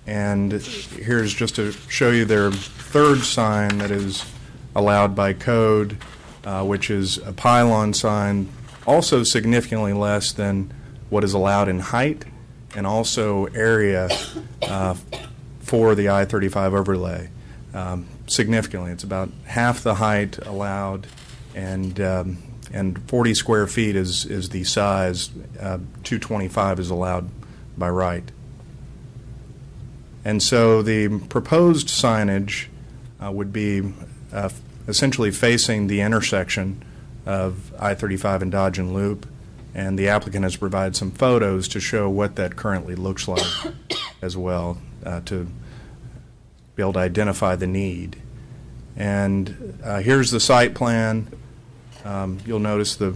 And here's just to show you their third sign that is allowed by code, which is a pylon sign, also significantly less than what is allowed in height and also area for the I-35 overlay. Significantly, it's about half the height allowed, and 40 square feet is the size. 225 is allowed by right. And so the proposed signage would be essentially facing the intersection of I-35 and Dodge and Loop, and the applicant has provided some photos to show what that currently looks like as well, to be able to identify the need. And here's the site plan. You'll notice the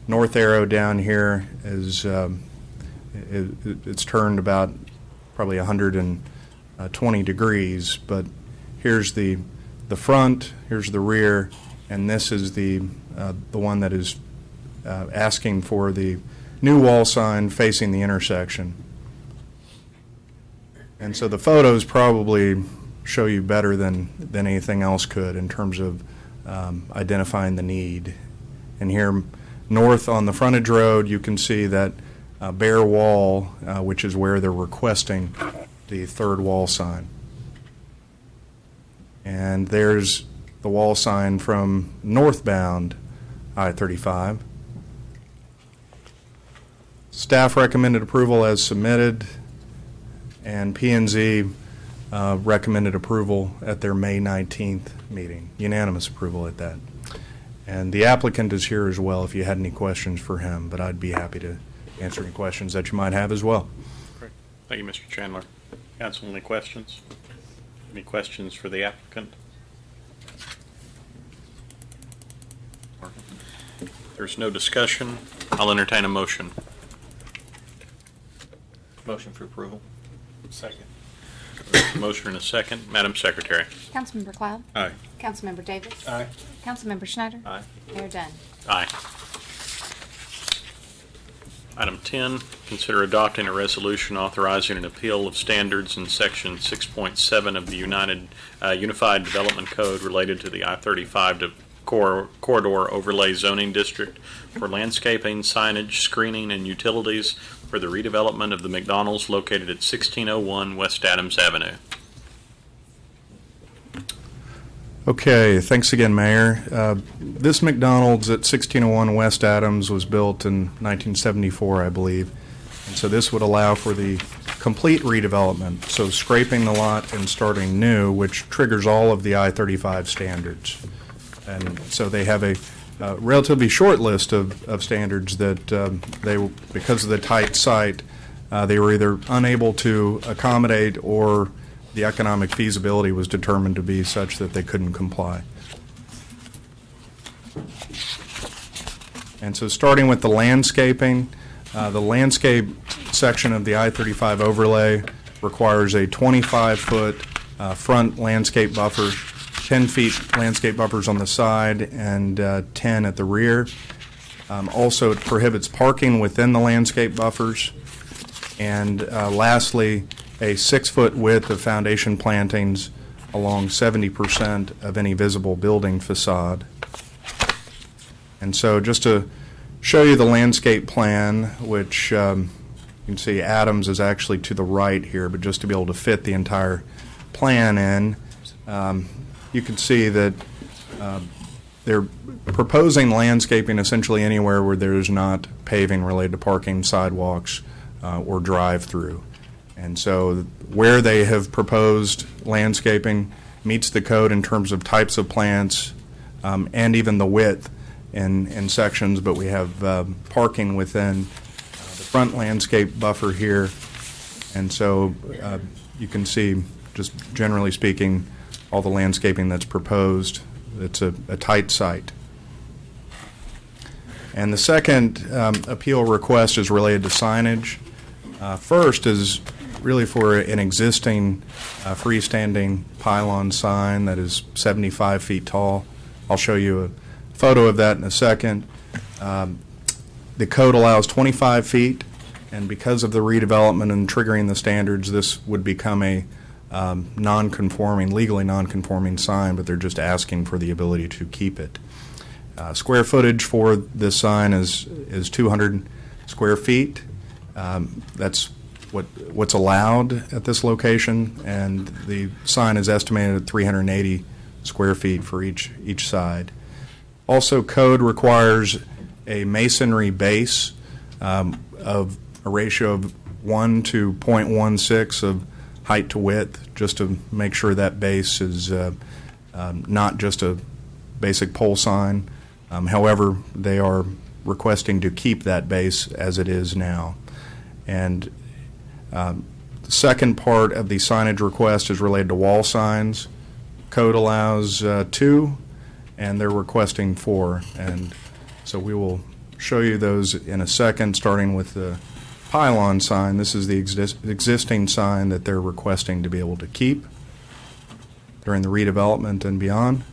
north arrow down here is it's turned about probably 120 degrees, but here's the front, here's the rear, and this is the one that is asking for the new wall sign facing the intersection. And so the photos probably show you better than anything else could in terms of identifying the need. And here north on the frontage road, you can see that bare wall, which is where they're requesting the third wall sign. And there's the wall sign from northbound I-35. Staff recommended approval as submitted, and P&Z recommended approval at their May 19th meeting, unanimous approval at that. And the applicant is here as well if you had any questions for him, but I'd be happy to answer any questions that you might have as well. Great. Thank you, Mr. Chandler. Council, any questions? Any questions for the applicant? If there's no discussion, I'll entertain a motion. Motion for approval. Second. Motion and a second. Madam Secretary. Councilmember Cloud? Aye. Councilmember Davis? Aye. Councilmember Schneider? Aye. Mayor Dunn. Aye. Item 10, consider adopting a resolution authorizing an appeal of standards in Section 6.7 of the Unified Development Code related to the I-35 corridor overlay zoning district for landscaping, signage, screening, and utilities for the redevelopment of the McDonald's located at 1601 West Adams Avenue. Okay, thanks again, Mayor. This McDonald's at 1601 West Adams was built in 1974, I believe. And so this would allow for the complete redevelopment, so scraping the lot and starting new, which triggers all of the I-35 standards. And so they have a relatively short list of standards that because of the tight site, they were either unable to accommodate or the economic feasibility was determined to be such that they couldn't comply. And so starting with the landscaping, the landscape section of the I-35 overlay requires a 25-foot front landscape buffer, 10 feet landscape buffers on the side, and 10 at the rear. Also, it prohibits parking within the landscape buffers. And lastly, a 6-foot width of foundation plantings along 70% of any visible building facade. And so just to show you the landscape plan, which you can see Adams is actually to the right here, but just to be able to fit the entire plan in, you can see that they're proposing landscaping essentially anywhere where there's not paving related to parking, sidewalks, or drive-through. And so where they have proposed landscaping meets the code in terms of types of plants and even the width in sections, but we have parking within the front landscape buffer here. And so you can see, just generally speaking, all the landscaping that's proposed. It's a tight site. And the second appeal request is related to signage. First is really for an existing freestanding pylon sign that is 75 feet tall. I'll show you a photo of that in a second. The code allows 25 feet, and because of the redevelopment and triggering the standards, this would become a legally non-conforming sign, but they're just asking for the ability to keep it. Square footage for this sign is 200 square feet. That's what's allowed at this location, and the sign is estimated at 380 square feet for each side. Also, code requires a masonry base of a ratio of 1 to 0.16 of height to width, just to make sure that base is not just a basic pole sign. However, they are requesting to keep that base as it is now. And the second part of the signage request is related to wall signs. Code allows 2, and they're requesting 4. And so we will show you those in a second, starting with the pylon sign. This is the existing sign that they're requesting to be able to keep during the redevelopment and beyond.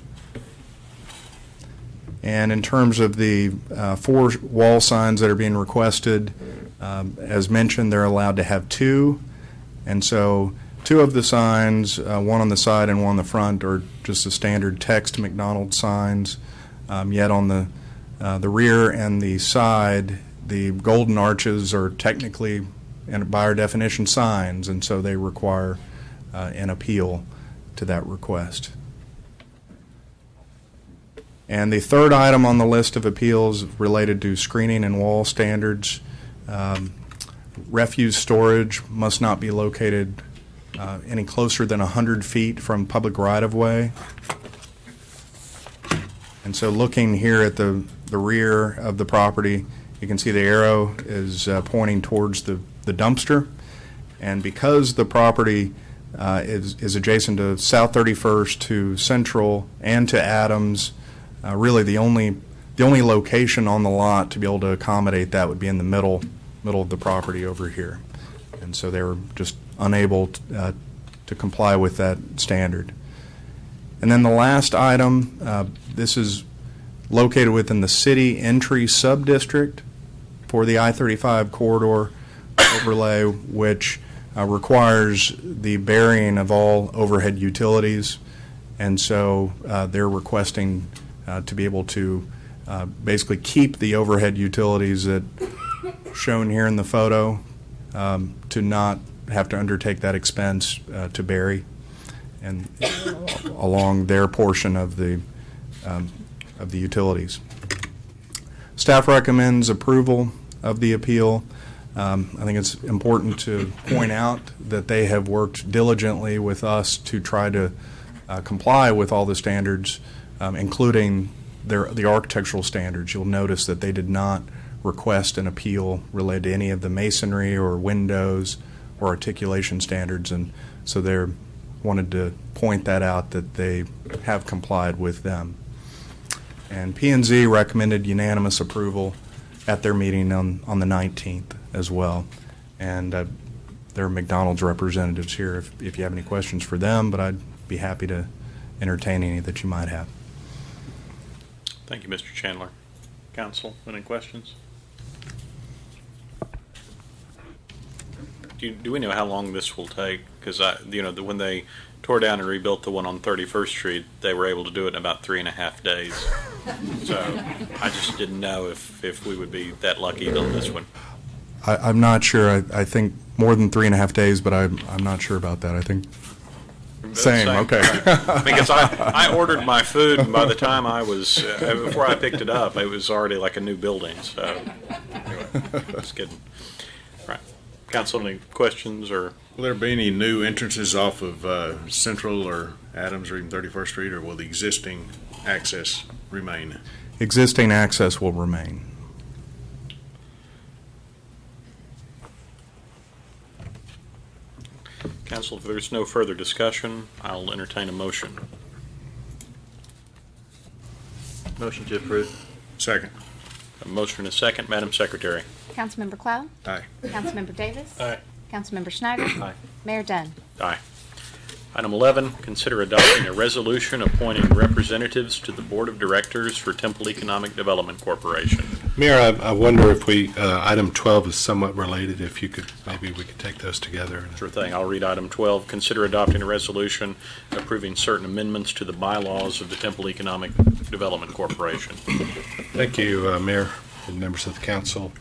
And in terms of the 4 wall signs that are being requested, as mentioned, they're allowed to have 2. And so 2 of the signs, one on the side and one on the front, are just the standard text McDonald's signs. Yet on the rear and the side, the golden arches are technically, and by our definition, signs, and so they require an appeal to that request. And the third item on the list of appeals related to screening and wall standards. Refuse storage must not be located any closer than 100 feet from public right-of-way. And so looking here at the rear of the property, you can see the arrow is pointing towards the dumpster. And because the property is adjacent to South 31st, to Central, and to Adams, really the only location on the lot to be able to accommodate that would be in the middle of the property over here. And so they were just unable to comply with that standard. And then the last item, this is located within the city entry sub-district for the I-35 corridor overlay, which requires the burying of all overhead utilities. And so they're requesting to be able to basically keep the overhead utilities that shown here in the photo, to not have to undertake that expense to bury, and along their portion of the utilities. Staff recommends approval of the appeal. I think it's important to point out that they have worked diligently with us to try to comply with all the standards, including the architectural standards. You'll notice that they did not request an appeal related to any of the masonry or windows or articulation standards, and so they wanted to point that out, that they have complied with them. And P&Z recommended unanimous approval at their meeting on the 19th as well. And there are McDonald's representatives here if you have any questions for them, but I'd be happy to entertain any that you might have. Thank you, Mr. Chandler. Council, any questions? Do we know how long this will take? Because when they tore down and rebuilt the one on 31st Street, they were able to do it in about 3.5 days. So I just didn't know if we would be that lucky on this one. I'm not sure. I think more than 3.5 days, but I'm not sure about that. I think same. Okay. Because I ordered my food, and by the time before I picked it up, it was already like a new building. So anyway, just kidding. Right. Council, any questions or? Will there be any new entrances off of Central or Adams or even 31st Street, or will the existing access remain? Existing access will remain. Council, if there's no further discussion, I'll entertain a motion. Motion to approve. Second. A motion and a second. Madam Secretary. Councilmember Cloud? Aye. Councilmember Davis? Aye. Councilmember Schneider. Aye. Mayor Dunn. Aye. Item 11, consider adopting a resolution appointing representatives to the Board of Directors for Temple Economic Development Corporation. Mayor, I wonder if item 12 is somewhat related, if you could, maybe we could take those together. Sure thing. I'll read item 12. Consider adopting a resolution approving certain amendments to the bylaws of the Temple Economic Development Corporation. Thank you, Mayor and members of the council.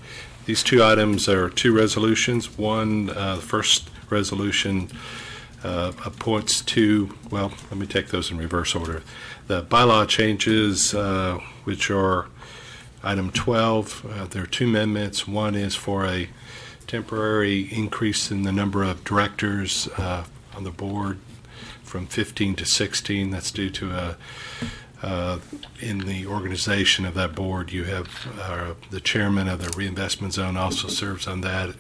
These two items are two resolutions. One, the first resolution appoints two, well, let me take those in reverse order. The bylaw changes, which are item 12, there are two amendments. One is for a temporary increase in the number of directors on the board from 15 to 16. That's due to in the organization of that board, you have the chairman of the reinvestment zone also serves on that.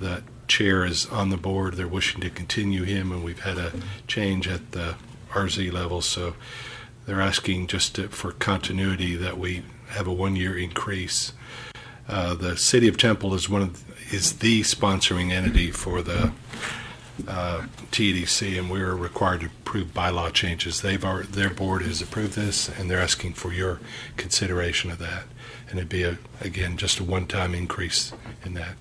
That chair is on the board. They're wishing to continue him, and we've had a change at the RZ level, so they're asking just for continuity that we have a one-year increase. The City of Temple is the sponsoring entity for the TEDC, and we're required to approve bylaw changes. Their board has approved this, and they're asking for your consideration of that. And it'd be again just a one-time increase in that.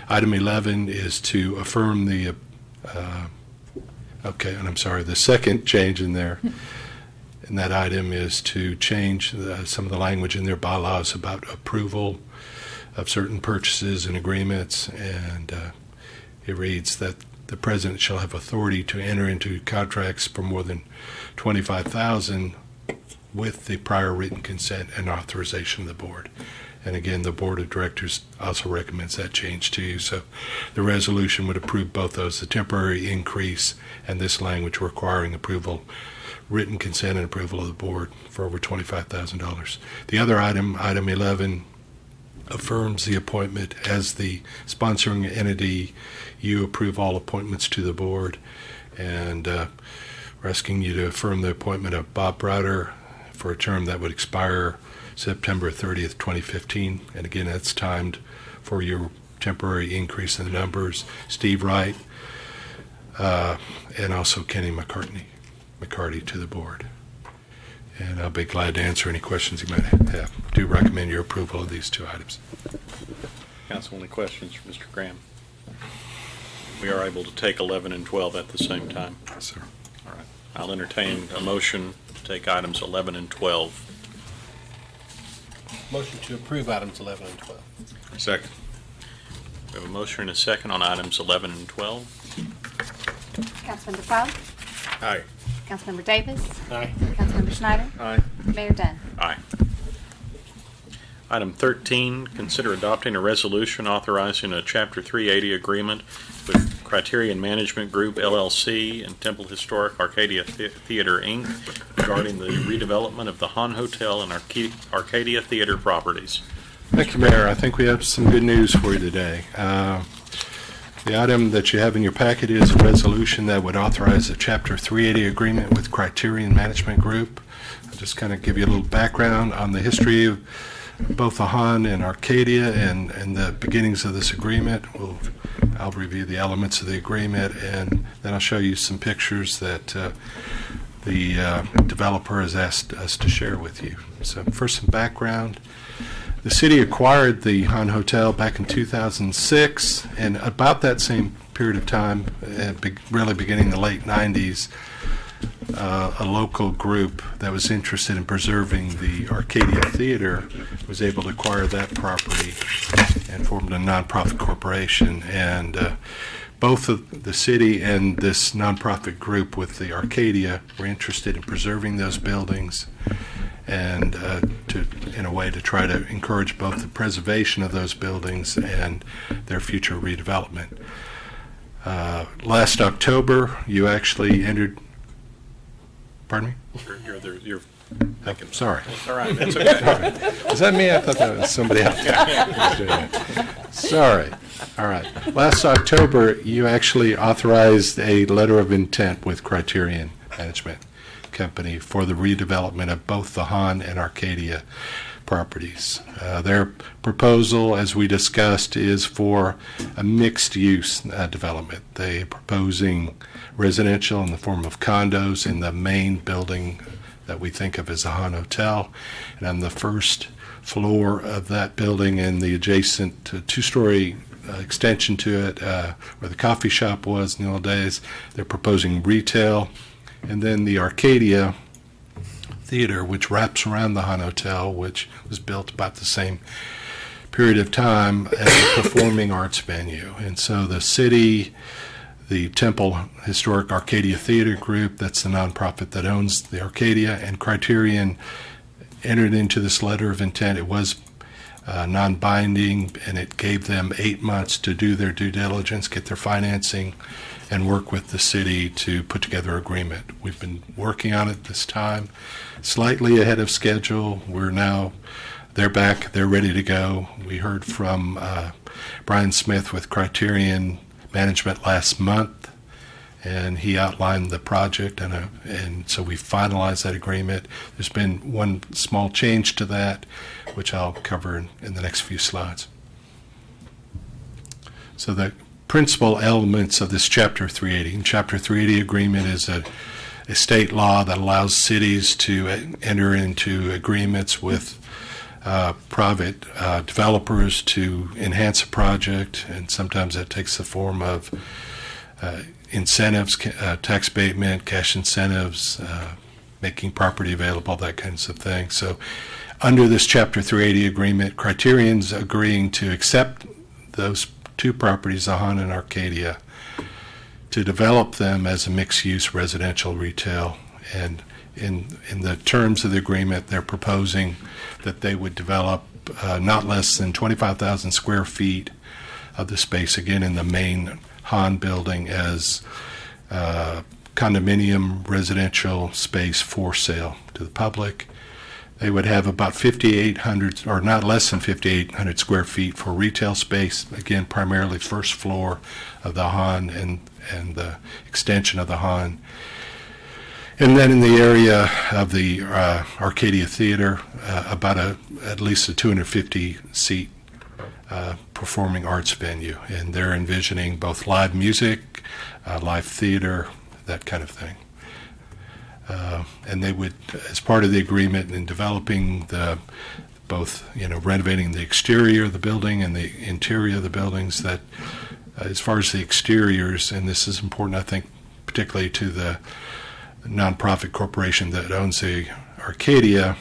Item 11 is to affirm the the second change in there. And that item is to change some of the language in their bylaws about approval of certain purchases and agreements, and it reads that the president shall have authority to enter into contracts for more than $25,000 with the prior written consent and authorization of the board. And again, the board of directors also recommends that change to you. So the resolution would approve both those, the temporary increase and this language requiring approval, written consent and approval of the board for over $25,000. The other item, item 11, affirms the appointment as the sponsoring entity. You approve all appointments to the board, and we're asking you to affirm the appointment of Bob Browder for a term that would expire September 30th, 2015. And again, that's timed for your temporary increase in the numbers. Steve Wright, and also Kenny McCarty to the board. And I'll be glad to answer any questions you might have. Do recommend your approval of these two items. Council, any questions for Mr. Graham? We are able to take 11 and 12 at the same time. Yes, sir. All right. I'll entertain a motion to take items 11 and 12. Motion to approve items 11 and 12. Second. We have a motion and a second on items 11 and 12. Councilmember Cloud. Aye. Councilmember Davis. Aye. Councilmember Schneider. Aye. Mayor Dunn. Aye. Item 13, consider adopting a resolution authorizing a Chapter 380 agreement with Criterion Management Group, LLC, and Temple Historic Arcadia Theater, Inc. regarding the redevelopment of the Han Hotel and Arcadia Theater properties. Thank you, Mayor. I think we have some good news for you today. The item that you have in your packet is a resolution that would authorize a Chapter 380 agreement with Criterion Management Group. I'll just kind of give you a little background on the history of both the Han and Arcadia and the beginnings of this agreement. I'll review the elements of the agreement, and then I'll show you some pictures that the developer has asked us to share with you. So first, some background. The city acquired the Han Hotel back in 2006, and about that same period of time, really beginning in the late 90s, a local group that was interested in preserving the Arcadia Theater was able to acquire that property and formed a nonprofit corporation. And both of the city and this nonprofit group with the Arcadia were interested in preserving those buildings and in a way to try to encourage both the preservation of those buildings and their future redevelopment. Last October, you actually entered. Pardon me? You're I'm sorry. That's all right. That's okay. Was that me? I thought that was somebody else. Sorry. All right. Last October, you actually authorized a letter of intent with Criterion Management Company for the redevelopment of both the Han and Arcadia properties. Their proposal, as we discussed, is for a mixed-use development. They are proposing residential in the form of condos in the main building that we think of as a Han Hotel. And on the first floor of that building and the adjacent two-story extension to it, where the coffee shop was in the old days, they're proposing retail. And then the Arcadia Theater, which wraps around the Han Hotel, which was built about the same period of time as a performing arts venue. And so the city, the Temple Historic Arcadia Theater Group, that's the nonprofit that owns the Arcadia, and Criterion entered into this letter of intent. It was non-binding, and it gave them 8 months to do their due diligence, get their financing, and work with the city to put together an agreement. We've been working on it this time, slightly ahead of schedule. They're back, they're ready to go. We heard from Brian Smith with Criterion Management last month, and he outlined the project, and so we finalized that agreement. There's been one small change to that, which I'll cover in the next few slides. So the principal elements of this Chapter 380. And Chapter 380 agreement is a state law that allows cities to enter into agreements with private developers to enhance a project, and sometimes that takes the form of incentives, tax abatement, cash incentives, making property available, that kinds of thing. So under this Chapter 380 agreement, Criterion's agreeing to accept those two properties, the Han and Arcadia, to develop them as a mixed-use residential retail. And in the terms of the agreement, they're proposing that they would develop not less than 25,000 square feet of the space, again in the main Han building, as condominium residential space for sale to the public. They would have about 5,800, or not less than 5,800 square feet for retail space, again primarily first floor of the Han and the extension of the Han. And then in the area of the Arcadia Theater, at least a 250-seat performing arts venue. And they're envisioning both live music, live theater, that kind of thing. And they would, as part of the agreement in developing renovating the exterior of the building and the interior of the buildings, that as far as the exteriors, and this is important, I think, particularly to the nonprofit corporation that owns the Arcadia,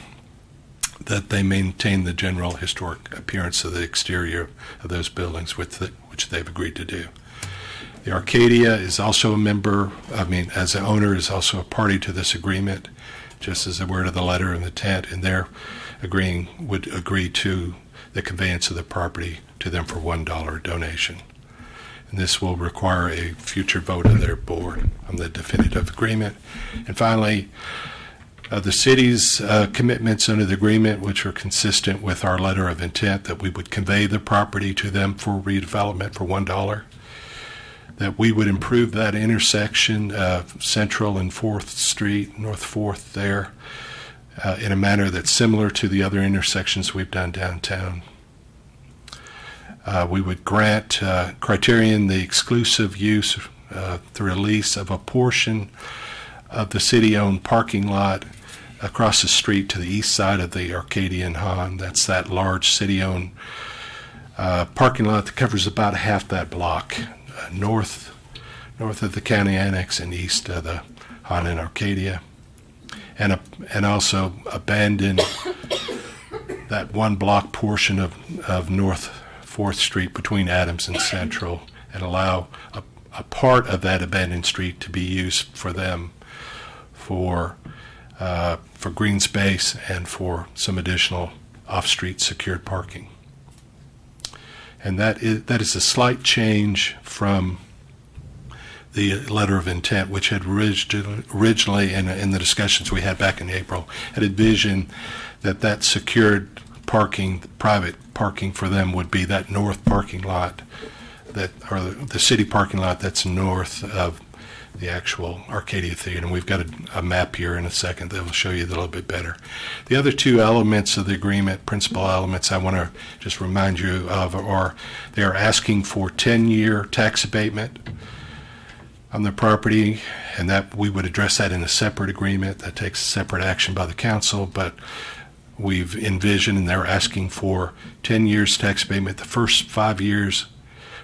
that they maintain the general historic appearance of the exterior of those buildings, which they've agreed to do. The Arcadia is also a member, as an owner, is also a party to this agreement, just as a word of the letter of intent, and they're would agree to the conveyance of the property to them for $1 donation. And this will require a future vote of their board on the definitive agreement. And finally, the city's commitments under the agreement, which are consistent with our letter of intent, that we would convey the property to them for redevelopment for $1, that we would improve that intersection of Central and 4th Street, North 4th there, in a manner that's similar to the other intersections we've done downtown. We would grant Criterion the exclusive use through a lease of a portion of the city-owned parking lot across the street to the east side of the Arcadian Han. That's that large city-owned parking lot that covers about half that block, north of the county annex and east of the Han and Arcadia, and also abandon that one block portion of North 4th Street between Adams and Central, and allow a part of that abandoned street to be used for them for green space and for some additional off-street secured parking. And that is a slight change from the letter of intent, which had originally, in the discussions we had back in April, had envisioned that secured parking, private parking for them, would be that north parking lot, or the city parking lot that's north of the actual Arcadia Theater. And we've got a map here in a second that will show you a little bit better. The other two elements of the agreement, principal elements, I want to just remind you of are they are asking for 10-year tax abatement on the property, and that we would address that in a separate agreement that takes separate action by the council, but we've envisioned and they're asking for 10 years tax abatement. The first 5 years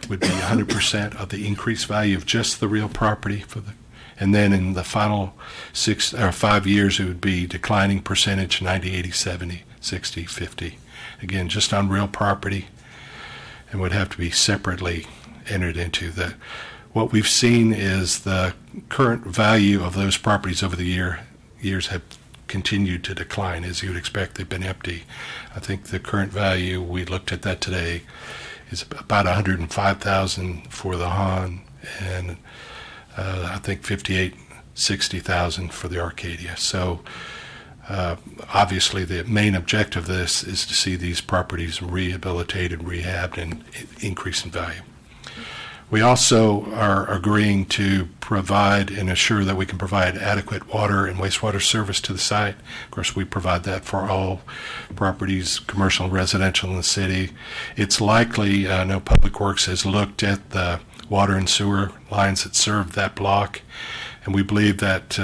would be 100% of the increased value of just the real property and then in the final 5 years it would be declining percentage, 90, 80, 70, 60, 50. Again, just on real property, and would have to be separately entered into. What we've seen is the current value of those properties over the years have continued to decline. As you would expect, they've been empty. I think the current value, we looked at that today, is about $105,000 for the Hahn, and I think $58,000-$60,000 for the Arcadia. So obviously the main objective of this is to see these properties rehabilitated, rehabbed, and increase in value. We also are agreeing to provide and assure that we can provide adequate water and wastewater service to the site. Of course, we provide that for all properties, commercial and residential in the city. It's likely, I know Public Works has looked at the water and sewer lines that serve that block, and we believe that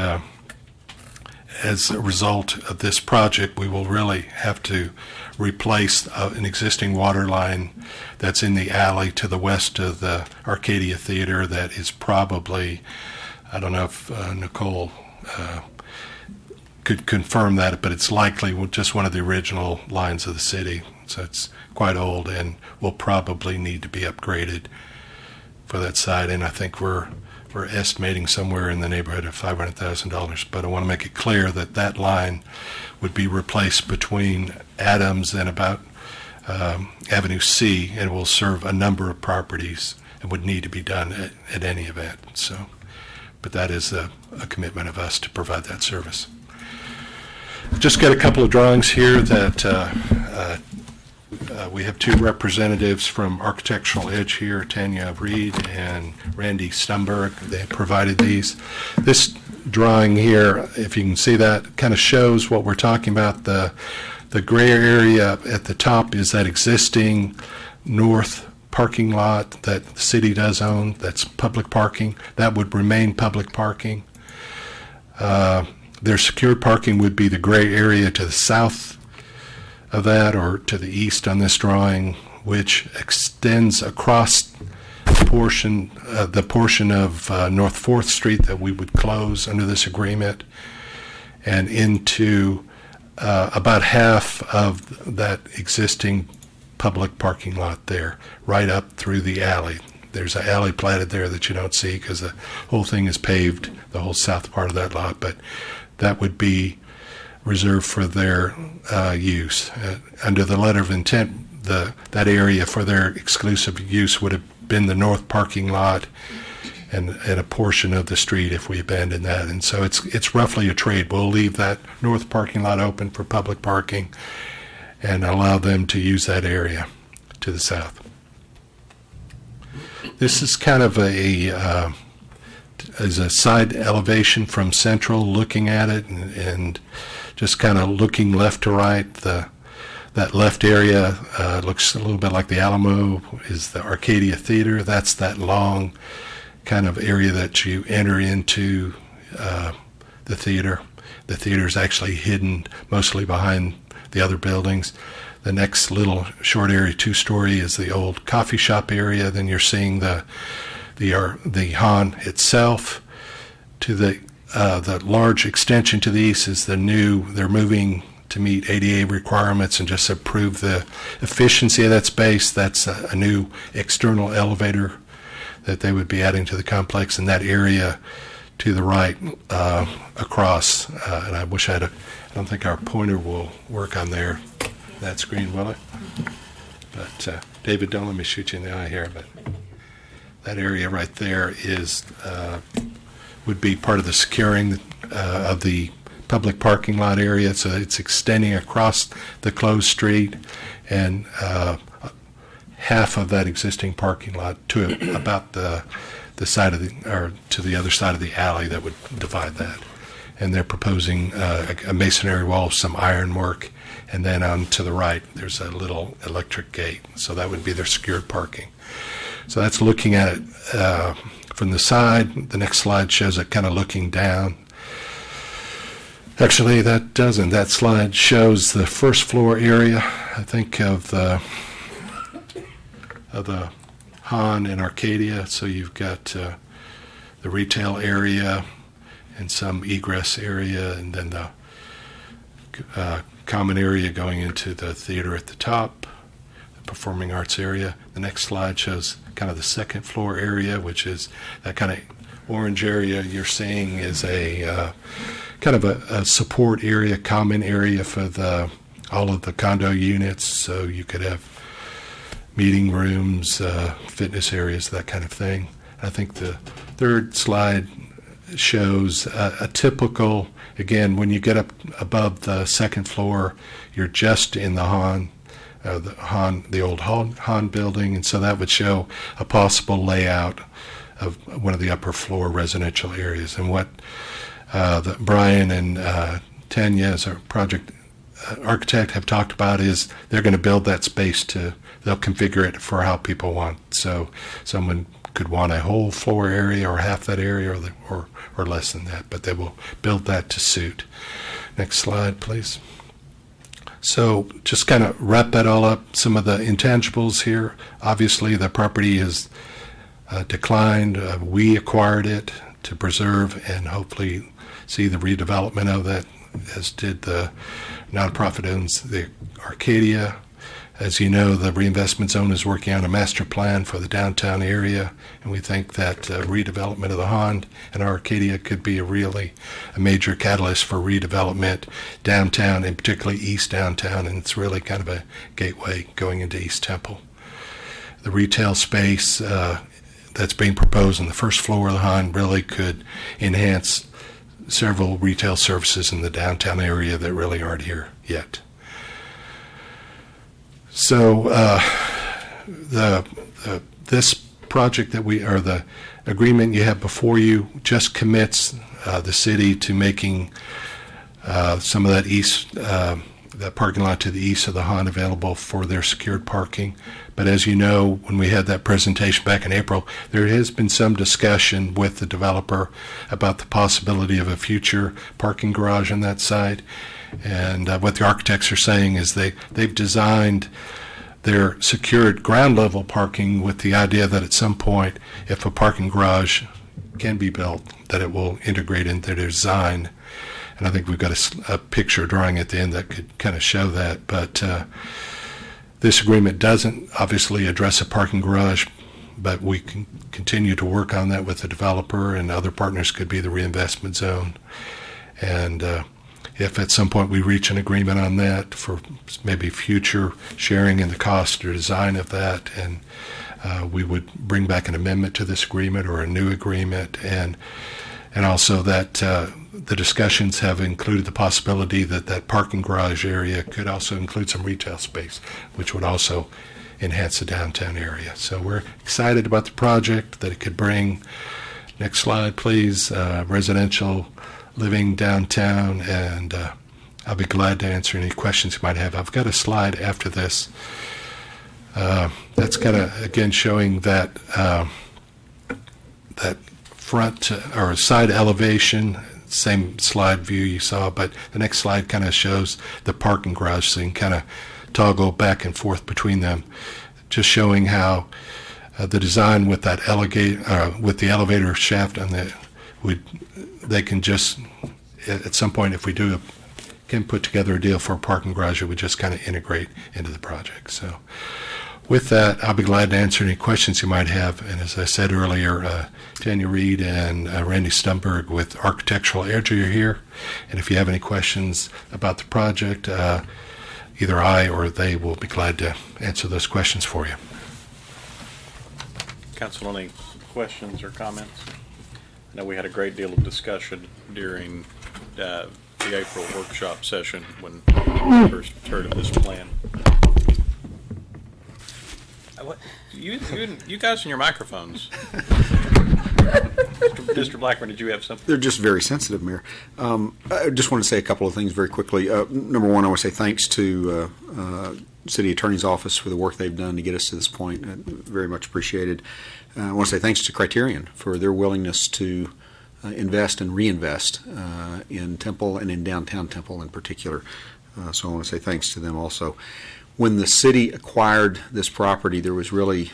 as a result of this project, we will really have to replace an existing water line that's in the alley to the west of the Arcadia Theater that is probably, I don't know if Nicole could confirm that, but it's likely just one of the original lines of the city. So it's quite old and will probably need to be upgraded for that site. And I think we're estimating somewhere in the neighborhood of $500,000. But I want to make it clear that that line would be replaced between Adams and about Avenue C, and will serve a number of properties and would need to be done at any event. So, but that is a commitment of us to provide that service. Just got a couple of drawings here that we have two representatives from Architectural Edge here, Tanya Reed and Randy Stumberg. They provided these. This drawing here, if you can see that, kind of shows what we're talking about. The gray area at the top is that existing north parking lot that the city does own. That's public parking. That would remain public parking. Their secured parking would be the gray area to the south of that, or to the east on this drawing, which extends across the portion of North 4th Street that we would close under this agreement, and into about half of that existing public parking lot there, right up through the alley. There's an alley platted there that you don't see because the whole thing is paved, the whole south part of that lot, but that would be reserved for their use. Under the letter of intent, that area for their exclusive use would have been the north parking lot and a portion of the street if we abandon that. And so it's roughly a trade. We'll leave that north parking lot open for public parking and allow them to use that area to the south. This is kind of a side elevation from Central, looking at it and just kind of looking left to right. That left area looks a little bit like the Alamo, is the Arcadia Theater. That's that long kind of area that you enter into the theater. The theater is actually hidden mostly behind the other buildings. The next little short area, 2-story, is the old coffee shop area. Then you're seeing the Hahn itself. To the large extension to the east is the new, they're moving to meet ADA requirements and just improve the efficiency of that space. That's a new external elevator that they would be adding to the complex, and that area to the right across, and I wish I don't think our pointer will work on there, that screen, will it? But David, don't let me shoot you in the eye here, but that area right there is would be part of the securing of the public parking lot area, so it's extending across the closed street, and half of that existing parking lot to about the the side of or to the other side of the alley that would divide that. And they're proposing a masonry wall, some ironwork, and then on to the right, there's a little electric gate. So that would be their secured parking. So that's looking at it from the side. The next slide shows it kind of looking down. Actually, that doesn't. That slide shows the first floor area. I think of the Han and Arcadia. So you've got the retail area and some egress area, and then the common area going into the theater at the top, the performing arts area. The next slide shows kind of the second floor area, which is that kind of orange area you're seeing is a kind of a support area, common area for all of the condo units. So you could have meeting rooms, fitness areas, that kind of thing. I think the third slide shows a typical, again, when you get up above the second floor, you're just in the the old Han building, and so that would show a possible layout of one of the upper floor residential areas. And what Brian and Tanya, as our project architect, have talked about is they're going to build that space they'll configure it for how people want. So someone could want a whole floor area or half that area or less than that, but they will build that to suit. Next slide, please. So just kind of wrap that all up, some of the intangibles here. Obviously, the property is declined. We acquired it to preserve and hopefully see the redevelopment of that, as did the nonprofit owns the Arcadia. As you know, the reinvestment zone is working on a master plan for the downtown area, and we think that redevelopment of the Han and Arcadia could be a major catalyst for redevelopment downtown, and particularly East Downtown, and it's really kind of a gateway going into East Temple. The retail space that's being proposed on the first floor of the Han really could enhance several retail services in the downtown area that really aren't here yet. So this project the agreement you have before you just commits the city to making some of that parking lot to the east of the Han available for their secured parking. But as you know, when we had that presentation back in April, there has been some discussion with the developer about the possibility of a future parking garage on that site. And what the architects are saying is they've designed their secured ground level parking with the idea that at some point, if a parking garage can be built, that it will integrate into their design. And I think we've got a picture drawing at the end that could kind of show that. But this agreement doesn't obviously address a parking garage, but we can continue to work on that with the developer, and other partners could be the reinvestment zone. And if at some point we reach an agreement on that for maybe future sharing in the cost or design of that, and we would bring back an amendment to this agreement or a new agreement, and also that the discussions have included the possibility that that parking garage area could also include some retail space, which would also enhance the downtown area. So we're excited about the project that it could bring. Next slide, please. Residential living downtown, and I'll be glad to answer any questions you might have. I've got a slide after this that's kind of, again, showing that that front or side elevation, same slide view you saw, but the next slide kind of shows the parking garage, so you can kind of toggle back and forth between them, just showing how the design with that with the elevator shaft on they can just, at some point, if we can put together a deal for a parking garage, it would just kind of integrate into the project. So with that, I'll be glad to answer any questions you might have. And as I said earlier, Tanya Reed and Randy Stumberg with Architectural Energy are here. And if you have any questions about the project, either I or they will be glad to answer those questions for you. Council, any questions or comments? I know we had a great deal of discussion during the April workshop session when we first heard of this plan. You guys and your microphones. Mr. Blackburn, did you have something? They're just very sensitive, Mayor. I just want to say a couple of things very quickly. Number one, I want to say thanks to City Attorney's Office for the work they've done to get us to this point. Very much appreciated. I want to say thanks to Criterion for their willingness to invest and reinvest in Temple and in downtown Temple in particular. So I want to say thanks to them also. When the city acquired this property, there was really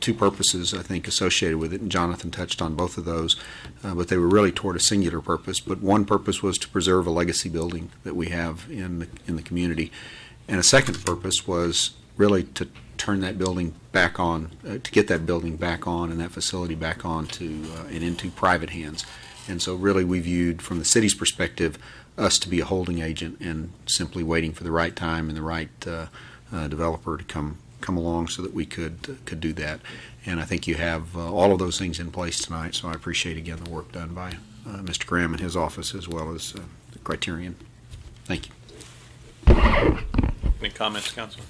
two purposes, I think, associated with it, and Jonathan touched on both of those, but they were really toward a singular purpose. But one purpose was to preserve a legacy building that we have in the community, and a second purpose was really to turn that building back on, to get that building back on and that facility back on to and into private hands. And so really we viewed, from the city's perspective, us to be a holding agent and simply waiting for the right time and the right developer to come along so that we could do that. And I think you have all of those things in place tonight, so I appreciate again the work done by Mr. Graham and his office as well as the Criterion. Thank you. Any comments, Councilman?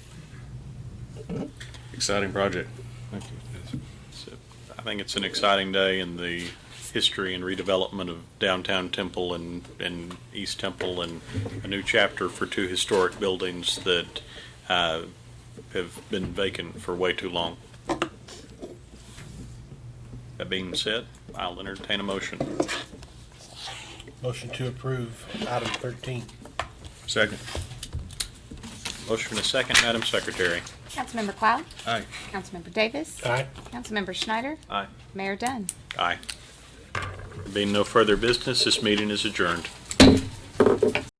Exciting project. Thank you. I think it's an exciting day in the history and redevelopment of downtown Temple and East Temple, and a new chapter for two historic buildings that have been vacant for way too long. That being said, I'll entertain a motion. Motion to approve item 13. Second. Motion and a second, Madam Secretary. Councilmember Cloud? Aye. Councilmember Davis? Aye. Councilmember Schneider? Aye. Mayor Dunn? Aye. There being no further business, this meeting is adjourned.